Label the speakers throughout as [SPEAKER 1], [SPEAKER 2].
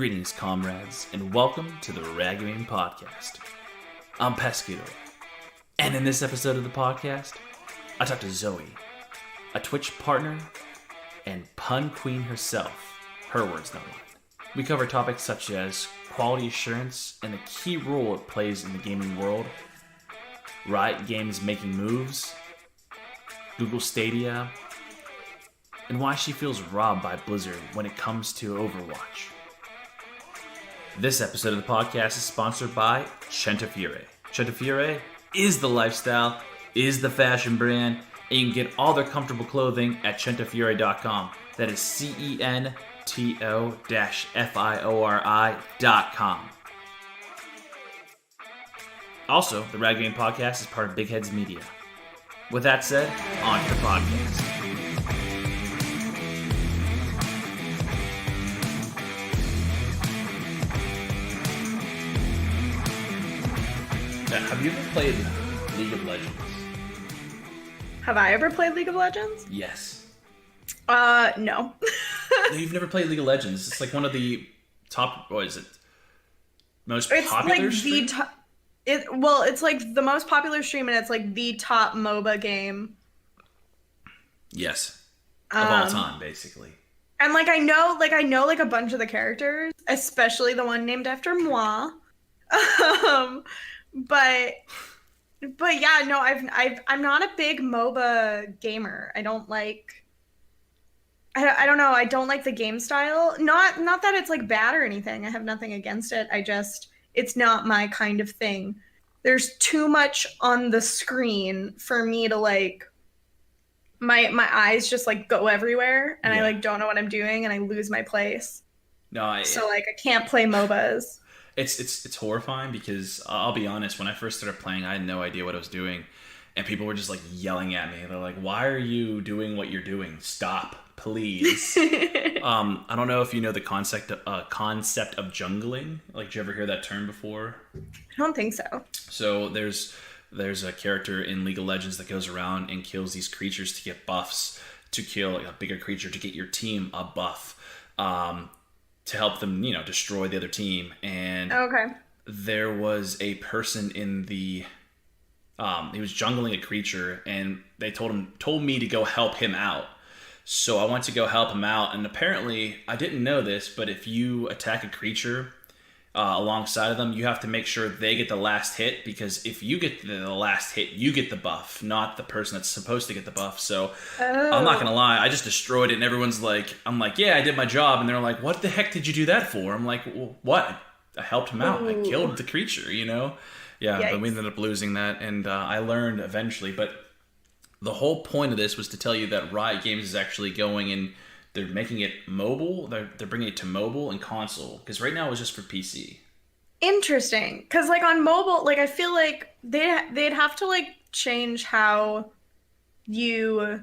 [SPEAKER 1] Greetings, comrades, and welcome to the Rad Gaming Podcast. I'm Pescador, and in this episode of the podcast, I talk to Zoe, a Twitch partner and pun queen herself. Her words, not mine. We cover topics such as quality assurance and the key role it plays in the gaming world, Riot Game's making moves, Google Stadia, and why she feels robbed by Blizzard when it comes to Overwatch. This episode of the podcast is sponsored by Centafiore. Centafiore is the lifestyle, is the fashion brand, and you can get all their comfortable clothing at centafiore.com. That is CENTO-FIORI.com. Also, the Rad Gaming Podcast is part of Big Heads Media. With that said, on to the podcast. Have you ever played League of Legends?
[SPEAKER 2] Have I ever played League of Legends?
[SPEAKER 1] Yes.
[SPEAKER 2] No.
[SPEAKER 1] No, you've never played League of Legends. It's like one of the top, what is it? Most popular stream?
[SPEAKER 2] It's like the most popular stream and it's like the top MOBA game.
[SPEAKER 1] Yes. Of all time, basically.
[SPEAKER 2] And I know a bunch of the characters, especially the one named after moi. But yeah, no, I'm not a big MOBA gamer. I don't know. I don't like the game style. Not that it's like bad or anything. I have nothing against it. It's not my kind of thing. There's too much on the screen for me to my eyes just go everywhere and I don't know what I'm doing and I lose my place.
[SPEAKER 1] No,
[SPEAKER 2] I can't play MOBAs.
[SPEAKER 1] It's horrifying because I'll be honest, when I first started playing, I had no idea what I was doing, and people were just yelling at me. They're like, "Why are you doing what you're doing? Stop, please." I don't know if you know the concept of jungling. Did you ever hear that term before?
[SPEAKER 2] I don't think so.
[SPEAKER 1] So there's a character in League of Legends that goes around and kills these creatures to get buffs, to kill a bigger creature to get your team a buff. To help them, destroy the other team. And there was a person in the, he was jungling a creature, and they told me to go help him out. So I went to go help him out, and apparently, I didn't know this, but if you attack a creature alongside of them, you have to make sure they get the last hit, because if you get the last hit, you get the buff, not the person that's supposed to get the buff. So I'm not gonna lie, I just destroyed it, and everyone's like, I'm like, yeah, I did my job, and they're like, what the heck did you do that for? I'm like, well, what? I helped him out. I killed the creature, Yeah,
[SPEAKER 2] Yikes.
[SPEAKER 1] but we ended up losing that, and I learned eventually. But the whole point of this was to tell you that Riot Games is actually going and they're making it mobile. They're bringing it to mobile and console, because right now it's just for PC.
[SPEAKER 2] Interesting, because on mobile, I feel like they'd have to change how you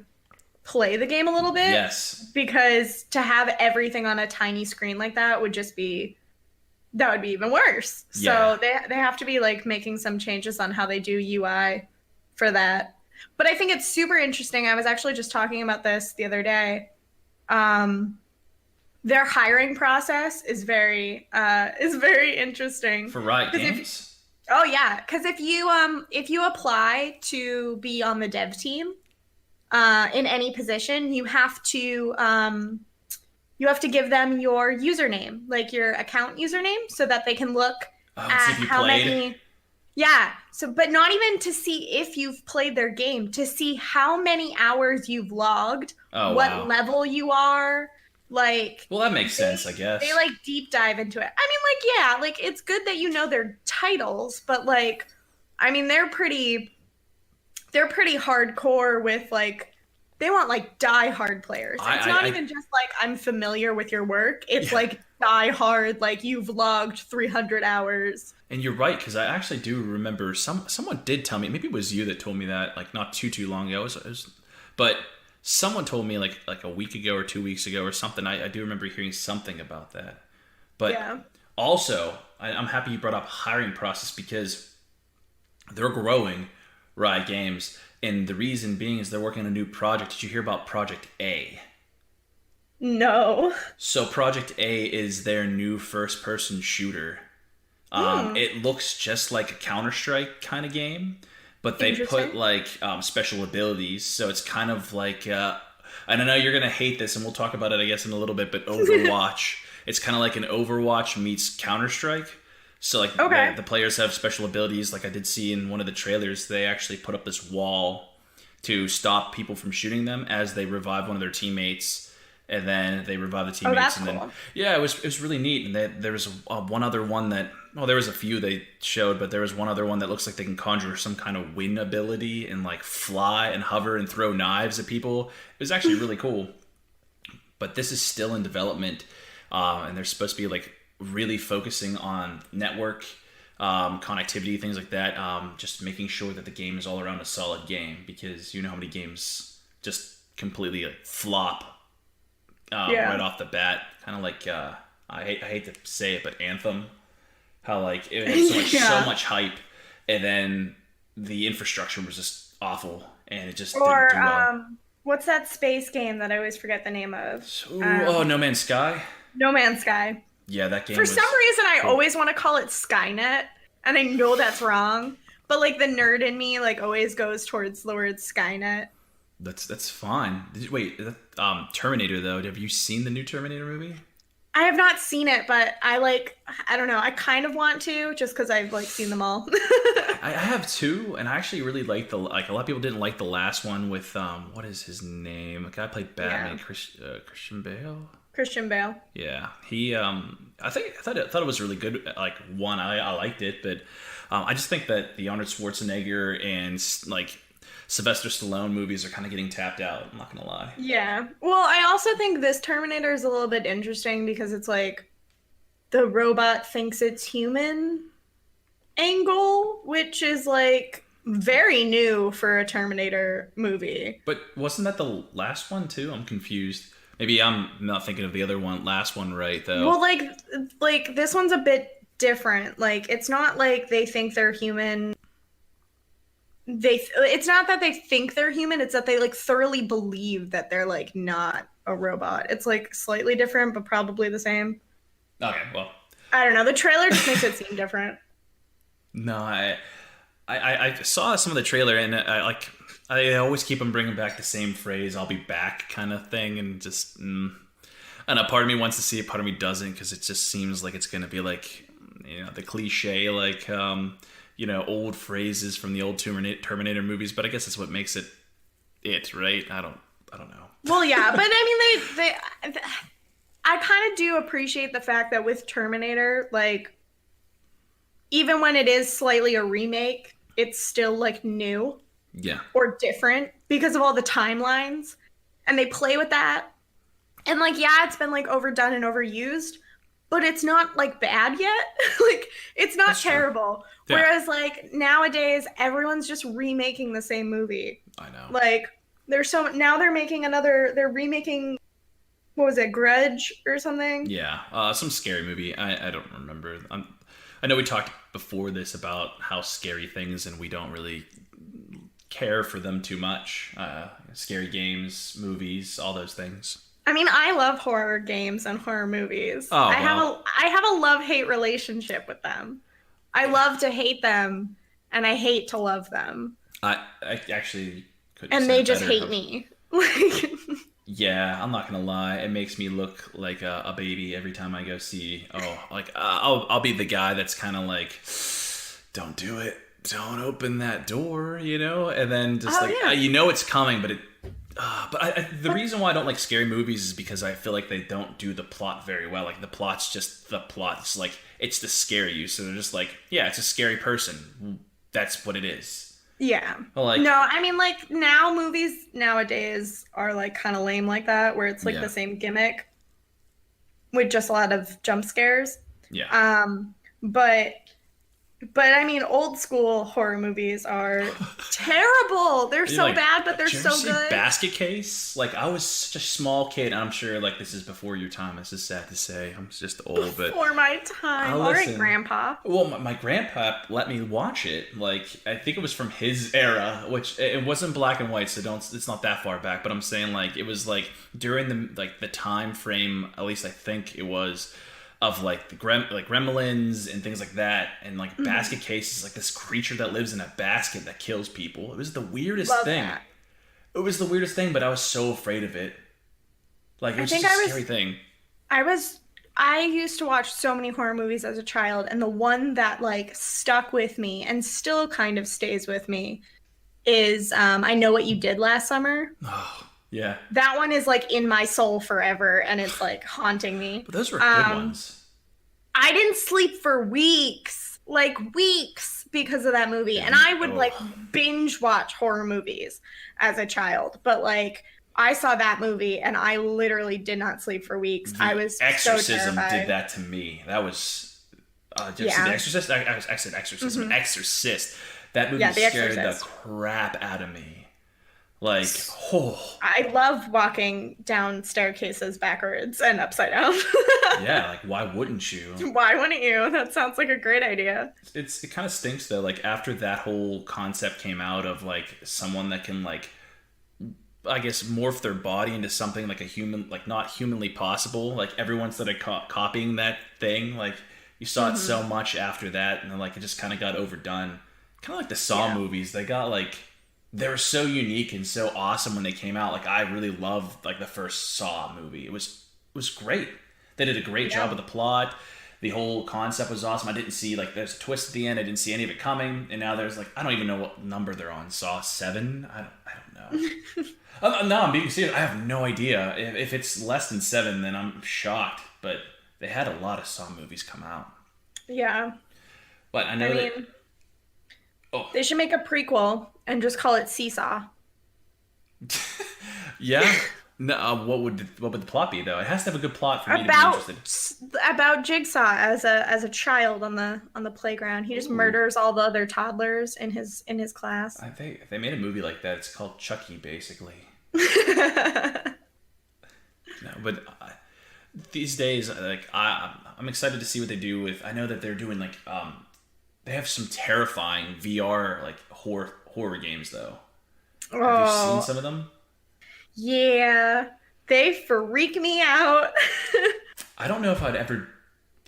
[SPEAKER 2] play the game a little bit.
[SPEAKER 1] Yes.
[SPEAKER 2] Because to have everything on a tiny screen like that would be even worse.
[SPEAKER 1] Yeah.
[SPEAKER 2] So they have to be making some changes on how they do UI for that. But I think it's super interesting. I was actually just talking about this the other day. Their hiring process is very interesting
[SPEAKER 1] For Riot Games?
[SPEAKER 2] Because if you apply to be on the dev team in any position, you have to give them your username, your account username, so that they can look at how many. Yeah. So, but not even to see if you've played their game, to see how many hours you've logged, what level you are.
[SPEAKER 1] Well, that makes sense, I guess.
[SPEAKER 2] They deep dive into it. I mean, it's good that you know their titles, but they're pretty hardcore with they want die-hard players. It's not even just I'm familiar with your work. It's die-hard, you've logged 300 hours.
[SPEAKER 1] And you're right, because I actually do remember someone did tell me, maybe it was you that told me that, not too long ago. But someone told me a week ago or 2 weeks ago or something. I do remember hearing something about that. But also, I'm happy you brought up hiring process, because they're growing, Riot Games, and the reason being is they're working on a new project. Did you hear about Project A?
[SPEAKER 2] No.
[SPEAKER 1] So Project A is their new first-person shooter.
[SPEAKER 2] Hmm.
[SPEAKER 1] It looks just like a Counter-Strike kind of game, but they put
[SPEAKER 2] Interesting.
[SPEAKER 1] like special abilities. So it's kind of like I don't know. You're gonna hate this, and we'll talk about it, I guess, in a little bit. But Overwatch, it's kind of like an Overwatch meets Counter-Strike. So like
[SPEAKER 2] Okay.
[SPEAKER 1] the players have special abilities. Like I did see in one of the trailers, they actually put up this wall to stop people from shooting them as they revive one of their teammates, and then they revive the
[SPEAKER 2] Oh,
[SPEAKER 1] teammates,
[SPEAKER 2] that's
[SPEAKER 1] and then
[SPEAKER 2] cool.
[SPEAKER 1] yeah, it was really neat. And there was one other one that, well, there was a few they showed, but there was one other one that looks like they can conjure some kind of wind ability and like fly and hover and throw knives at people. It was actually really cool. But this is still in development, and they're supposed to be like really focusing on network connectivity, things like that. Just making sure that the game is all around a solid game, because you know how many games just completely like flop right
[SPEAKER 2] Yeah.
[SPEAKER 1] off the bat. Kind of like I hate to say it, but Anthem, how like it had so
[SPEAKER 2] Yeah.
[SPEAKER 1] much hype, and then the infrastructure was just awful, and it just didn't
[SPEAKER 2] Or
[SPEAKER 1] do well.
[SPEAKER 2] what's that space game that I always forget the name of?
[SPEAKER 1] Ooh, oh, No Man's Sky.
[SPEAKER 2] No Man's Sky.
[SPEAKER 1] Yeah, that
[SPEAKER 2] For
[SPEAKER 1] game
[SPEAKER 2] some
[SPEAKER 1] was
[SPEAKER 2] reason, I
[SPEAKER 1] cool.
[SPEAKER 2] always want to call it Skynet, and I know that's wrong. But like the nerd in me, like always goes towards the word Skynet.
[SPEAKER 1] That's fine. Wait, Terminator though. Have you seen the new Terminator movie?
[SPEAKER 2] I have not seen it, but I don't know. I kind of want to just because I've like seen them all.
[SPEAKER 1] I have two, and I actually really like a lot of people didn't like the last one with what is his name? The guy who played
[SPEAKER 2] Yeah,
[SPEAKER 1] Batman, Christian Bale.
[SPEAKER 2] Christian Bale.
[SPEAKER 1] Yeah, he. I thought it was really good. Like one, I liked it, but I just think that the Arnold Schwarzenegger and like Sylvester Stallone movies are kind of getting tapped out. I'm not gonna lie.
[SPEAKER 2] Yeah. Well, I also think this Terminator is a little bit interesting because it's like the robot thinks it's human angle, which is like very new for a Terminator movie.
[SPEAKER 1] But wasn't that the last one too? I'm confused. Maybe I'm not thinking of the other one, last one, right though.
[SPEAKER 2] Well, like this one's a bit different. Like it's not like they think they're human. It's not that they think they're human, it's that they like thoroughly believe that they're like not a robot. It's like slightly different, but probably the same.
[SPEAKER 1] Okay, well,
[SPEAKER 2] I don't know. The trailer just makes it seem different.
[SPEAKER 1] no, I saw some of the trailer, and I always keep on bringing back the same phrase, "I'll be back" kind of thing, and just and a part of me wants to see it, part of me doesn't, because it just seems like it's gonna be like, the cliche, like old phrases from the old Terminator movies. But I guess that's what makes it right. I don't know.
[SPEAKER 2] Well, yeah, but I mean, I kind of do appreciate the fact that with Terminator, like, even when it is slightly a remake, it's still like new
[SPEAKER 1] Yeah,
[SPEAKER 2] or different because of all the timelines. And they play with that. And like, yeah, it's been like overdone and overused, but it's not like bad yet. Like, it's not
[SPEAKER 1] that's true.
[SPEAKER 2] terrible.
[SPEAKER 1] Yeah,
[SPEAKER 2] Whereas like nowadays, everyone's just remaking the same movie.
[SPEAKER 1] I know.
[SPEAKER 2] Like, now they're remaking, what was it, Grudge or something?
[SPEAKER 1] Yeah, some scary movie. I don't remember. I know we talked before this about how scary things, and we don't really care for them too much. Scary games, movies, all those things.
[SPEAKER 2] I mean, I love horror games and horror movies.
[SPEAKER 1] Oh well,
[SPEAKER 2] I have a love-hate relationship with them. I love to hate them and I hate to love them.
[SPEAKER 1] I actually couldn't have
[SPEAKER 2] And
[SPEAKER 1] said
[SPEAKER 2] they
[SPEAKER 1] it
[SPEAKER 2] just
[SPEAKER 1] better.
[SPEAKER 2] hate me. Like,
[SPEAKER 1] Yeah, I'm not gonna lie. It makes me look like a baby every time I go see. Oh, like I'll be the guy that's kind of like, don't do it, don't open that door, and then just
[SPEAKER 2] oh
[SPEAKER 1] like
[SPEAKER 2] yeah.
[SPEAKER 1] it's coming, but it. The
[SPEAKER 2] But
[SPEAKER 1] reason why I don't like scary movies is because I feel like they don't do the plot very well. Like the plot's just the plot. It's like it's to scare you. So they're just like, yeah, it's a scary person. That's what it is.
[SPEAKER 2] yeah.
[SPEAKER 1] Like,
[SPEAKER 2] No, I mean like now movies nowadays are like kind of lame like that where it's like
[SPEAKER 1] yeah,
[SPEAKER 2] the same gimmick with just a lot of jump scares.
[SPEAKER 1] yeah,
[SPEAKER 2] But But I mean, old school horror movies are terrible. They're
[SPEAKER 1] You're
[SPEAKER 2] so
[SPEAKER 1] like,
[SPEAKER 2] bad, but they're
[SPEAKER 1] did you ever
[SPEAKER 2] so
[SPEAKER 1] see
[SPEAKER 2] good.
[SPEAKER 1] Basket Case? Like, I was such a small kid, and I'm sure, like, this is before your time. This is sad to say. I'm just old, but
[SPEAKER 2] Before my
[SPEAKER 1] I
[SPEAKER 2] time. All right,
[SPEAKER 1] listen.
[SPEAKER 2] Grandpa.
[SPEAKER 1] Well, my grandpa let me watch it. Like, I think it was from his era, which it wasn't black and white, so don't. It's not that far back. But I'm saying, like, it was like during the time frame. At least I think it was of like like gremlins and things like that, and like
[SPEAKER 2] Mhm.
[SPEAKER 1] basket case is like this creature that lives in a basket that kills people. It was the weirdest
[SPEAKER 2] Love
[SPEAKER 1] thing.
[SPEAKER 2] that.
[SPEAKER 1] It was the weirdest thing, but I was so afraid of it. Like, it
[SPEAKER 2] I
[SPEAKER 1] was just
[SPEAKER 2] think
[SPEAKER 1] a scary thing.
[SPEAKER 2] I was, I used to watch so many horror movies as a child, and the one that like stuck with me and still kind of stays with me is I Know What You Did Last Summer.
[SPEAKER 1] Oh, yeah.
[SPEAKER 2] That one is like in my soul forever, and it's like haunting me.
[SPEAKER 1] But those were good
[SPEAKER 2] Um,
[SPEAKER 1] ones.
[SPEAKER 2] I didn't sleep for weeks, like weeks, because of that movie. And
[SPEAKER 1] And
[SPEAKER 2] I would like
[SPEAKER 1] oh,
[SPEAKER 2] binge watch horror movies as a child. But like, I saw that movie and I literally did not sleep for weeks. I
[SPEAKER 1] The
[SPEAKER 2] was so
[SPEAKER 1] Exorcism did
[SPEAKER 2] terrified.
[SPEAKER 1] that to me. That was. Did you see The
[SPEAKER 2] Yeah.
[SPEAKER 1] Exorcist? I said Exorcism.
[SPEAKER 2] Hmm.
[SPEAKER 1] Exorcist. That movie
[SPEAKER 2] Yeah, The
[SPEAKER 1] scared the
[SPEAKER 2] Exorcist.
[SPEAKER 1] crap out of me. Like, oh,
[SPEAKER 2] I love walking down staircases backwards and upside down.
[SPEAKER 1] yeah. Like, why wouldn't you?
[SPEAKER 2] Why wouldn't you? That sounds like a great idea.
[SPEAKER 1] It kind of stinks though. Like after that whole concept came out of like someone that can like I guess morph their body into something like a human, like not humanly possible. Like everyone started copying that thing. Like you saw it
[SPEAKER 2] Hmm.
[SPEAKER 1] so much after that, and then like it just kind of got overdone. Kind of like the Saw
[SPEAKER 2] Yeah.
[SPEAKER 1] movies. They got like they were so unique and so awesome when they came out. Like I really loved like the first Saw movie. It was great. They did a great job
[SPEAKER 2] Yeah.
[SPEAKER 1] with the plot. The whole concept was awesome. I didn't see like there's a twist at the end. I didn't see any of it coming, and now there's like I don't even know what number they're on. Saw 7. I don't know. No, I'm being serious. I have no idea. If it's less than 7, then I'm shocked. But they had a lot of Saw movies come out.
[SPEAKER 2] Yeah.
[SPEAKER 1] But I
[SPEAKER 2] I
[SPEAKER 1] know that.
[SPEAKER 2] mean,
[SPEAKER 1] Oh,
[SPEAKER 2] they should make a prequel and just call it Seesaw.
[SPEAKER 1] yeah. No, what would the plot be though? It has to have a good plot for me to be
[SPEAKER 2] About
[SPEAKER 1] interested.
[SPEAKER 2] about Jigsaw as a child on the playground. He just
[SPEAKER 1] Ooh,
[SPEAKER 2] murders all the other toddlers in his class.
[SPEAKER 1] I think if they made a movie like that. It's called Chucky, basically. No, but these days, like I'm excited to see what they do with. I know that they're doing like they have some terrifying VR like horror games though. Have you seen
[SPEAKER 2] Oh,
[SPEAKER 1] some of them?
[SPEAKER 2] yeah. They freak me out.
[SPEAKER 1] I don't know if I'd ever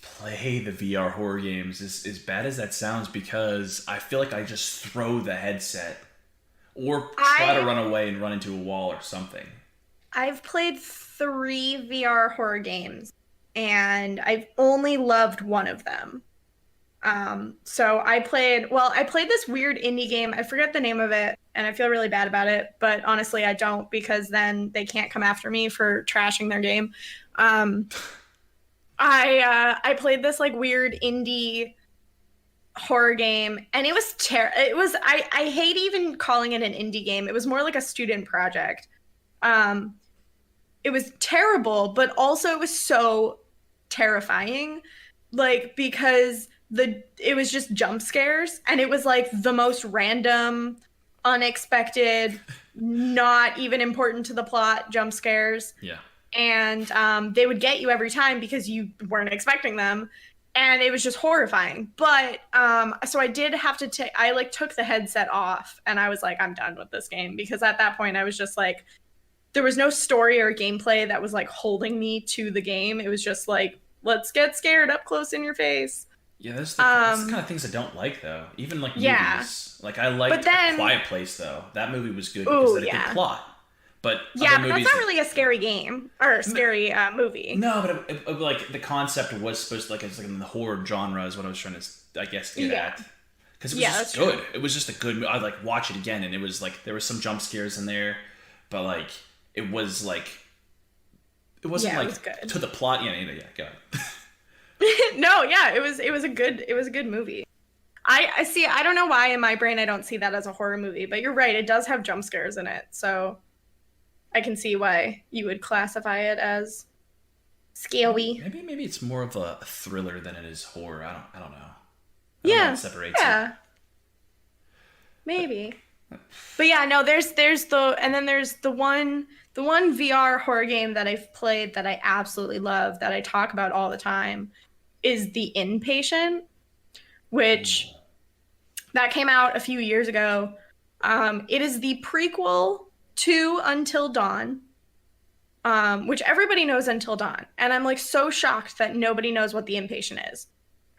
[SPEAKER 1] play the VR horror games as bad as that sounds because I feel like I just throw the headset or try to
[SPEAKER 2] I
[SPEAKER 1] run away and run into a wall or something.
[SPEAKER 2] I've played 3 VR horror games and I've only loved one of them. So I played this weird indie game. I forget the name of it, and I feel really bad about it, but honestly, I don't because then they can't come after me for trashing their game. Um, I played this like weird indie horror game, and it was I hate even calling it an indie game. It was more like a student project. Um, it was terrible, but also it was so terrifying, like because the it was just jump scares, and it was like the most random, unexpected, not even important to the plot jump scares,
[SPEAKER 1] Yeah.
[SPEAKER 2] and they would get you every time because you weren't expecting them, and it was just horrifying. But so I did have to take I like took the headset off, and I was like, I'm done with this game because at that point I was just like there was no story or gameplay that was like holding me to the game. It was just like, let's get scared up close in your face.
[SPEAKER 1] Yeah, that's the kind
[SPEAKER 2] Um,
[SPEAKER 1] of things I don't like though. Even like
[SPEAKER 2] yeah.
[SPEAKER 1] movies. Like I
[SPEAKER 2] But
[SPEAKER 1] liked A
[SPEAKER 2] then,
[SPEAKER 1] Quiet Place though. That movie was good because
[SPEAKER 2] oh
[SPEAKER 1] it had a good
[SPEAKER 2] yeah.
[SPEAKER 1] plot. But other
[SPEAKER 2] Yeah, but that's
[SPEAKER 1] movies
[SPEAKER 2] not really a scary game or a scary movie.
[SPEAKER 1] no, but like the concept was supposed to like it's like in the horror genre is what I was trying to I guess get
[SPEAKER 2] Yeah.
[SPEAKER 1] at. Because it was
[SPEAKER 2] Yeah,
[SPEAKER 1] just
[SPEAKER 2] that's true.
[SPEAKER 1] good. It was just a good. I'd like watch it again, and it was like there was some jump scares in there, but like it was like it wasn't
[SPEAKER 2] Yeah, it
[SPEAKER 1] like
[SPEAKER 2] was good.
[SPEAKER 1] to the plot. Yeah, go ahead.
[SPEAKER 2] No, yeah, it was a good movie. I see I don't know why in my brain I don't see that as a horror movie, but you're right, it does have jump scares in it. So I can see why you would classify it as scary.
[SPEAKER 1] Maybe it's more of a thriller than it is horror. I don't know. I don't know what
[SPEAKER 2] Yeah.
[SPEAKER 1] separates it.
[SPEAKER 2] Yeah. Maybe. But yeah, no, there's the and then there's the one VR horror game that I've played that I absolutely love that I talk about all the time is The Inpatient, which that came out a few years ago. It is the prequel to Until Dawn, which everybody knows Until Dawn. And I'm like so shocked that nobody knows what The Inpatient is.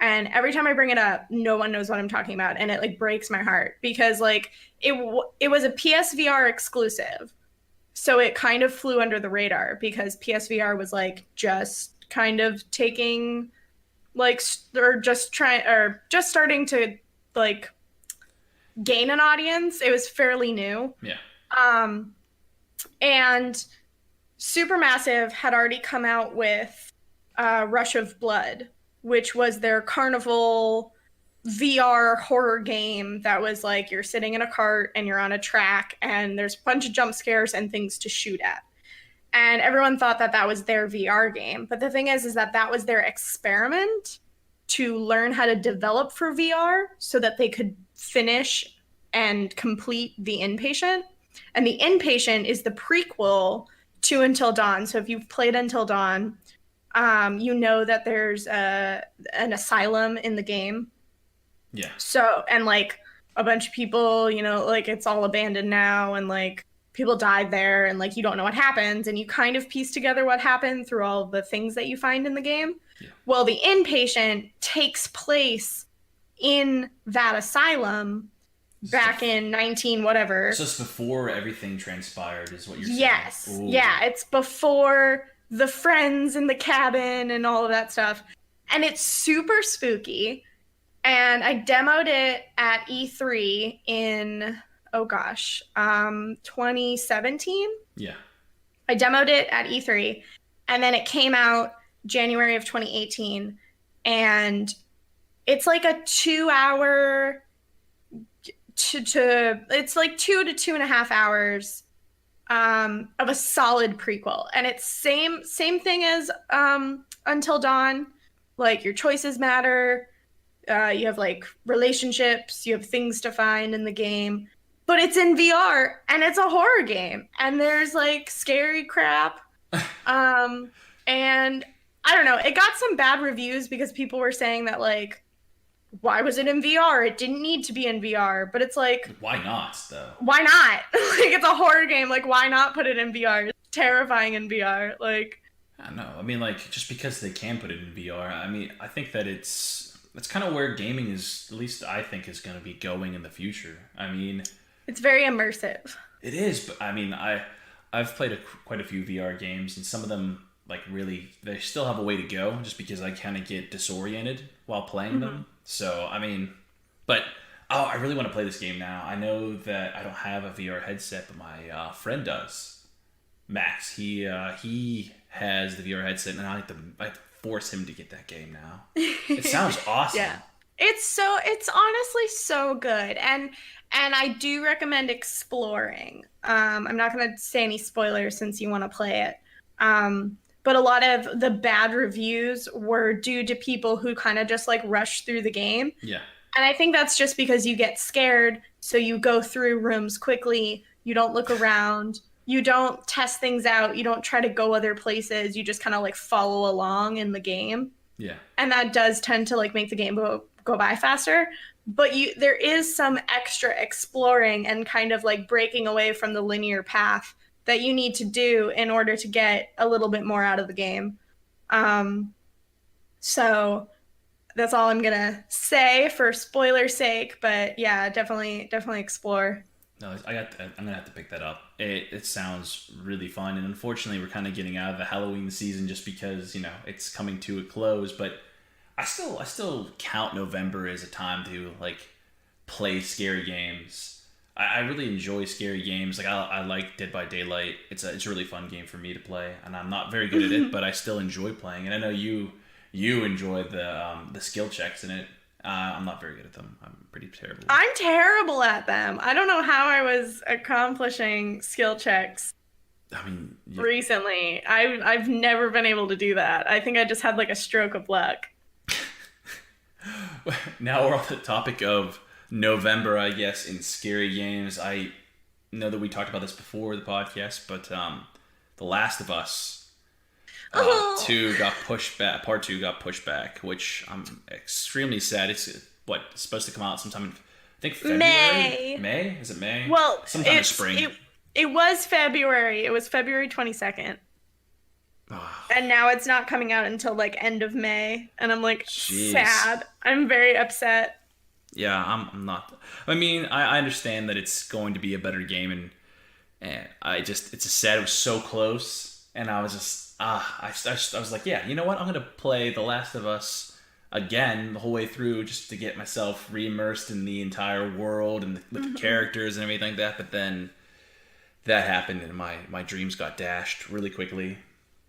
[SPEAKER 2] And every time I bring it up, no one knows what I'm talking about. And it like breaks my heart because like it was a PSVR exclusive. So it kind of flew under the radar because PSVR was like just kind of taking like or just starting to like gain an audience. It was fairly new.
[SPEAKER 1] Yeah.
[SPEAKER 2] And Supermassive had already come out with Rush of Blood, which was their carnival VR horror game that was like you're sitting in a cart and you're on a track and there's a bunch of jump scares and things to shoot at. And everyone thought that that was their VR game. But the thing is that that was their experiment to learn how to develop for VR so that they could finish and complete The Inpatient. And The Inpatient is the prequel to Until Dawn. So if you've played Until Dawn, you know that there's an asylum in the game.
[SPEAKER 1] Yeah.
[SPEAKER 2] So, and like a bunch of people, you know, like it's all abandoned now and like people died there and like you don't know what happens and you kind of piece together what happened through all the things that you find in the game. Yeah. Well, The Inpatient takes place in that asylum back in 19 whatever.
[SPEAKER 1] So it's before everything transpired is what you're saying?
[SPEAKER 2] Yes.
[SPEAKER 1] Ooh.
[SPEAKER 2] Yeah, it's before the friends in the cabin and all of that stuff. And it's super spooky. And I demoed it at E3 in, 2017?
[SPEAKER 1] Yeah.
[SPEAKER 2] I demoed it at E3. And then it came out January of 2018. And it's like a 2-hour it's like 2 to 2.5 hours of a solid prequel. And it's same thing as Until Dawn. Like your choices matter. You have like relationships, you have things to find in the game, but it's in VR and it's a horror game and there's like scary crap. And I don't know, it got some bad reviews because people were saying that like, why was it in VR? It didn't need to be in VR, but it's like,
[SPEAKER 1] why not though?
[SPEAKER 2] Why not? Like it's a horror game. Like why not put it in VR? It's terrifying in VR. Like,
[SPEAKER 1] I don't know. I mean, like just because they can put it in VR, I mean, I think that that's kind of where gaming is, at least I think, is going to be going in the future. I mean,
[SPEAKER 2] it's very immersive.
[SPEAKER 1] It is, but I mean, I've played quite a few VR games, and some of them, like, really, they still have a way to go, just because I kind of get disoriented while playing them. So, I mean, but, I really want to play this game now. I know that I don't have a VR headset, but my friend does. Max, he has the VR headset, and I have to force him to get that game now. It sounds awesome.
[SPEAKER 2] Yeah. It's honestly so good. And I do recommend exploring. I'm not going to say any spoilers since you want to play it. But a lot of the bad reviews were due to people who kind of just like rush through the game.
[SPEAKER 1] Yeah.
[SPEAKER 2] And I think that's just because you get scared. So you go through rooms quickly. You don't look around. You don't test things out. You don't try to go other places. You just kind of like follow along in the game.
[SPEAKER 1] Yeah.
[SPEAKER 2] And that does tend to like make the game go by faster. But there is some extra exploring and kind of like breaking away from the linear path that you need to do in order to get a little bit more out of the game. So that's all I'm going to say for spoiler's sake. But yeah, definitely explore.
[SPEAKER 1] No, I'm gonna have to pick that up. It sounds really fun, and unfortunately, we're kind of getting out of the Halloween season just because it's coming to a close. But I still count November as a time to like play scary games. I really enjoy scary games. Like I like Dead by Daylight. It's a really fun game for me to play, and I'm not very good at it, but I still enjoy playing. And I know you enjoy the skill checks in it. I'm not very good at them. I'm pretty terrible.
[SPEAKER 2] I'm terrible at them. I don't know how I was accomplishing skill checks.
[SPEAKER 1] I mean,
[SPEAKER 2] recently, I've never been able to do that. I think I just had like a stroke of luck.
[SPEAKER 1] Now we're on the topic of November, I guess, in scary games. I know that we talked about this before the podcast, but The Last of Us 2 got pushed back. Part 2 got pushed back, which I'm extremely sad. It's supposed to come out sometime in, I think, February? May? Is it May?
[SPEAKER 2] Well,
[SPEAKER 1] sometime in spring.
[SPEAKER 2] It was February. It was February 22nd. And now it's not coming out until like end of May, and I'm like sad. I'm very upset.
[SPEAKER 1] Yeah, I'm not. I mean, I understand that it's going to be a better game, and it's a sad. It was so close, and I was just I was like, yeah, you know what? I'm gonna play The Last of Us again the whole way through just to get myself re-immersed in the entire world and with the characters and everything like that. But then that happened, and my dreams got dashed really quickly.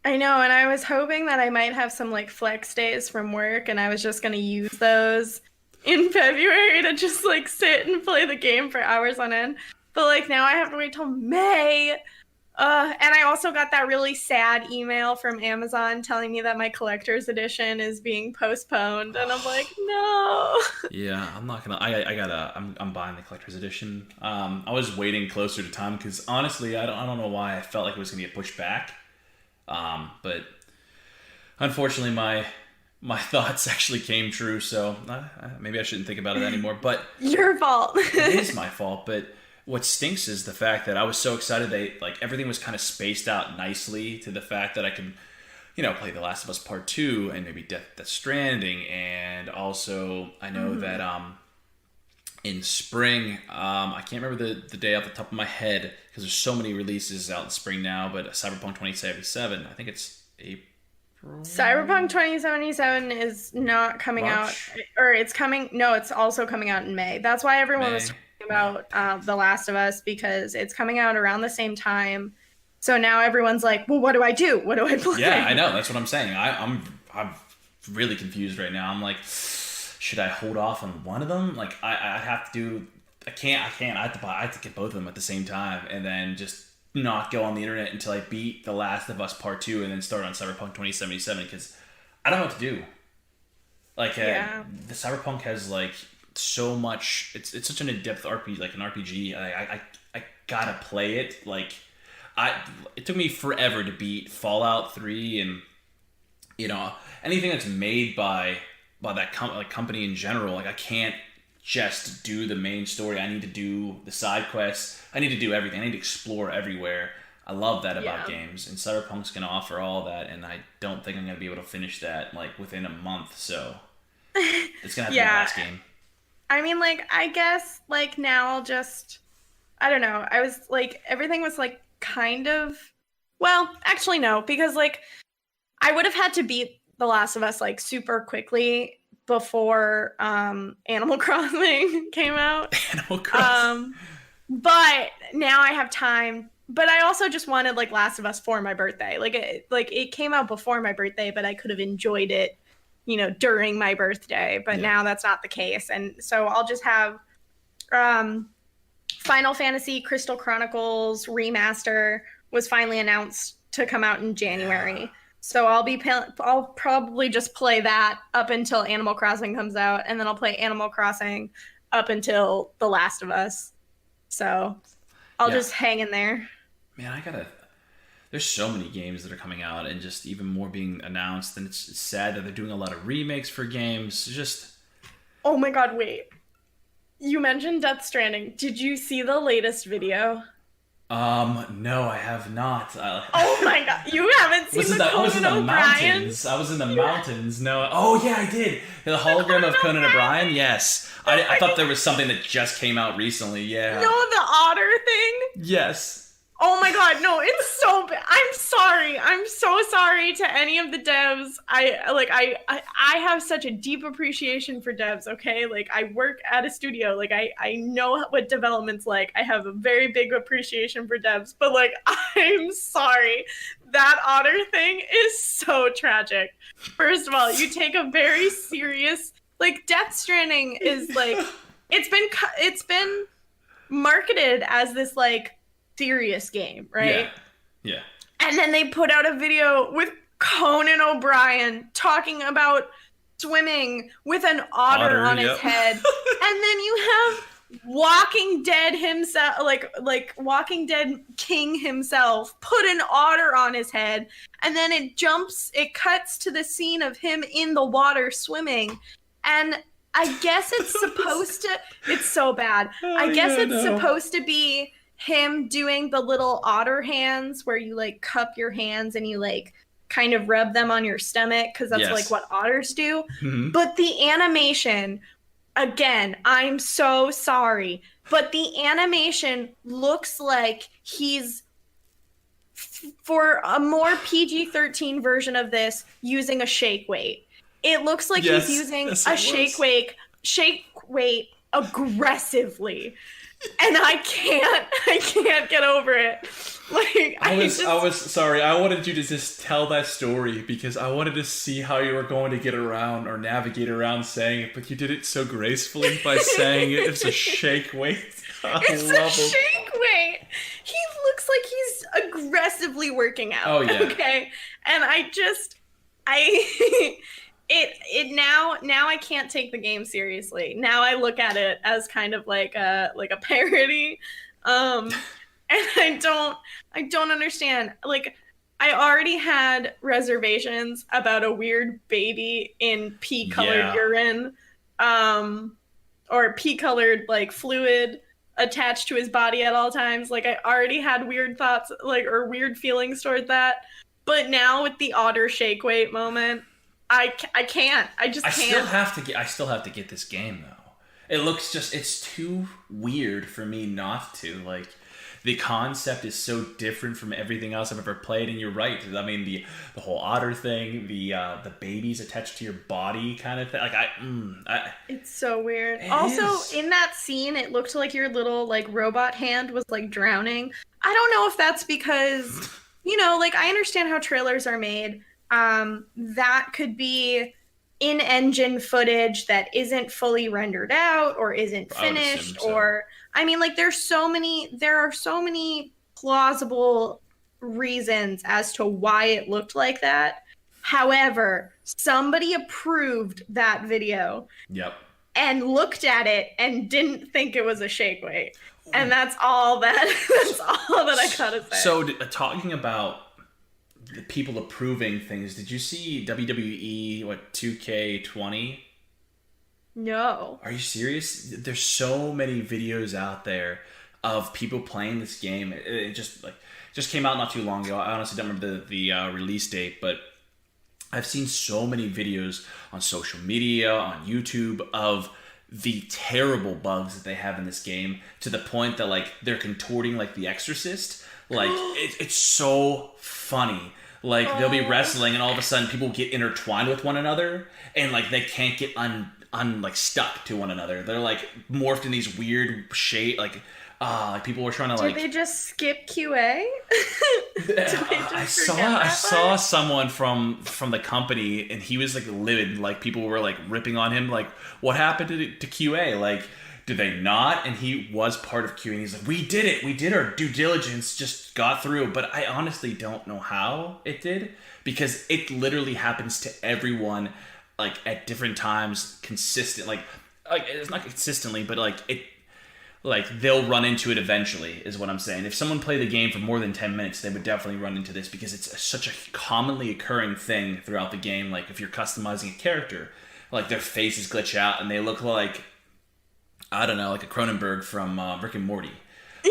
[SPEAKER 2] I know, and I was hoping that I might have some like flex days from work, and I was just gonna use those in February to just like sit and play the game for hours on end. But like now I have to wait till May. And I also got that really sad email from Amazon telling me that my collector's edition is being postponed, and I'm like, no.
[SPEAKER 1] Yeah, I'm not gonna. I'm buying the collector's edition. I was waiting closer to time because honestly, I don't know why I felt like it was gonna get pushed back. But unfortunately my thoughts actually came true, so maybe I shouldn't think about it anymore, but
[SPEAKER 2] your fault.
[SPEAKER 1] It is my fault. But what stinks is the fact that I was so excited that like everything was kind of spaced out nicely to the fact that I could, play The Last of Us Part 2 and maybe Death Stranding, and also I know that in spring, I can't remember the day off the top of my head because there's so many releases out in spring now, but Cyberpunk 2077, I think it's April?
[SPEAKER 2] Cyberpunk 2077 is not coming
[SPEAKER 1] March?
[SPEAKER 2] out, or it's coming, no, it's also coming out in May. That's why everyone was talking about The Last of Us, because it's coming out around the same time. So now everyone's like, well, what do I do? What do I play?
[SPEAKER 1] Yeah, I know. That's what I'm saying. I'm really confused right now. I'm like, should I hold off on one of them? Like, I have to do. I can't. I have to get both of them at the same time, and then just not go on the internet until I beat The Last of Us Part 2, and then start on Cyberpunk 2077 because I don't know what to do. Like, the Cyberpunk has like so much. It's such an in-depth RPG, like an RPG. I gotta play it. Like, it took me forever to beat Fallout 3, and anything that's made by that company in general. Like, I can't just do the main story. I need to do the side quests. I need to do everything. I need to explore everywhere. I love that about games, and Cyberpunk's gonna offer all that, and I don't think I'm gonna be able to finish that like within a month. So it's gonna have to be the last game.
[SPEAKER 2] I mean, like, I guess like now I'll just, I don't know. I was like, everything was like kind of, well, actually no, because like I would have had to beat The Last of Us like super quickly before Animal Crossing came out.
[SPEAKER 1] Animal Crossing.
[SPEAKER 2] But now I have time. But I also just wanted like Last of Us for my birthday. Like it came out before my birthday, but I could have enjoyed it, during my birthday. But now that's not the case, and so I'll just have Final Fantasy Crystal Chronicles Remaster was finally announced to come out in January. So I'll probably just play that up until Animal Crossing comes out, and then I'll play Animal Crossing up until The Last of Us. So I'll just hang in there.
[SPEAKER 1] Man, there's so many games that are coming out and just even more being announced, and it's sad that they're doing a lot of remakes for games.
[SPEAKER 2] Oh my god, wait. You mentioned Death Stranding. Did you see the latest video?
[SPEAKER 1] No, I have not.
[SPEAKER 2] Oh my god, you haven't seen the Conan O'Brien?
[SPEAKER 1] Mountains. I was in the mountains. No. Oh yeah, I did. The hologram of Conan O'Brien. Yes. I thought there was something that just came out recently. Yeah.
[SPEAKER 2] No, the otter thing.
[SPEAKER 1] Yes.
[SPEAKER 2] Oh my god, no, it's so bad. I'm sorry. I'm so sorry to any of the devs. I have such a deep appreciation for devs, okay? Like, I work at a studio. Like, I know what development's like. I have a very big appreciation for devs. But, like, I'm sorry. That otter thing is so tragic. First of all, you take a very serious... Like, Death Stranding is, like... It's been marketed as this, like... serious game, right?
[SPEAKER 1] Yeah.
[SPEAKER 2] And then they put out a video with Conan O'Brien talking about swimming with an otter on his head. And then you have Walking Dead himself, like Walking Dead King himself, put an otter on his head, and then it cuts to the scene of him in the water swimming, and I guess it's supposed to, it's so bad. I guess it's supposed to be him doing the little otter hands where you like cup your hands and you like kind of rub them on your stomach, because that's like what otters do.
[SPEAKER 1] Mm-hmm.
[SPEAKER 2] But the animation, again, I'm so sorry, but the animation looks like he's, for a more PG-13 version of this, using a shake weight. It looks like he's using a shake weight aggressively. And I can't get over it. Like
[SPEAKER 1] I was sorry. I wanted you to just tell that story because I wanted to see how you were going to get around or navigate around saying it, but you did it so gracefully by saying it's a shake weight.
[SPEAKER 2] It's a shake weight. He looks like he's aggressively working out.
[SPEAKER 1] Oh yeah.
[SPEAKER 2] Okay. And now I can't take the game seriously. Now I look at it as kind of like a parody. And I don't understand. Like, I already had reservations about a weird baby in pea-colored urine, or pea-colored like fluid attached to his body at all times. Like, I already had weird thoughts, like, or weird feelings toward that. But now with the otter shake weight moment, I can't. I just can't.
[SPEAKER 1] I still have to get this game though. It looks it's too weird for me not to. Like, the concept is so different from everything else I've ever played, and you're right. I mean, the whole otter thing, the babies attached to your body kind of thing. Like
[SPEAKER 2] it's so weird. Also, in that scene, it looked like your little like robot hand was like drowning. I don't know if that's because, like, I understand how trailers are made. That could be in-engine footage that isn't fully rendered out or isn't finished, or I mean, like, there are so many plausible reasons as to why it looked like that. However, somebody approved that video.
[SPEAKER 1] Yep.
[SPEAKER 2] And looked at it and didn't think it was a shake weight. And that's all that I gotta say.
[SPEAKER 1] So talking about the people approving things, did you see WWE 2K20?
[SPEAKER 2] No.
[SPEAKER 1] Are you serious? There's so many videos out there of people playing this game. It just came out not too long ago. I honestly don't remember the release date, but I've seen so many videos on social media, on YouTube, of the terrible bugs that they have in this game, to the point that like they're contorting like The Exorcist. Like it's so funny. Like they'll be wrestling and all of a sudden people get intertwined with one another and like they can't get like stuck to one another. They're like morphed in these weird shape, like people were trying to like.
[SPEAKER 2] Did they just skip QA?
[SPEAKER 1] I saw someone from the company and he was like livid. Like people were like ripping on him. Like, what happened to QA? Like, did they not? And he was part of QA. And he's like, we did it. We did our due diligence. Just got through. But I honestly don't know how it did, because it literally happens to everyone, like at different times, consistent. Like it's not consistently, but like it. Like, they'll run into it eventually, is what I'm saying. If someone played the game for more than 10 minutes, they would definitely run into this, because it's such a commonly occurring thing throughout the game. Like, if you're customizing a character, like, their faces glitch out, and they look like, I don't know, like a Cronenberg from Rick and Morty.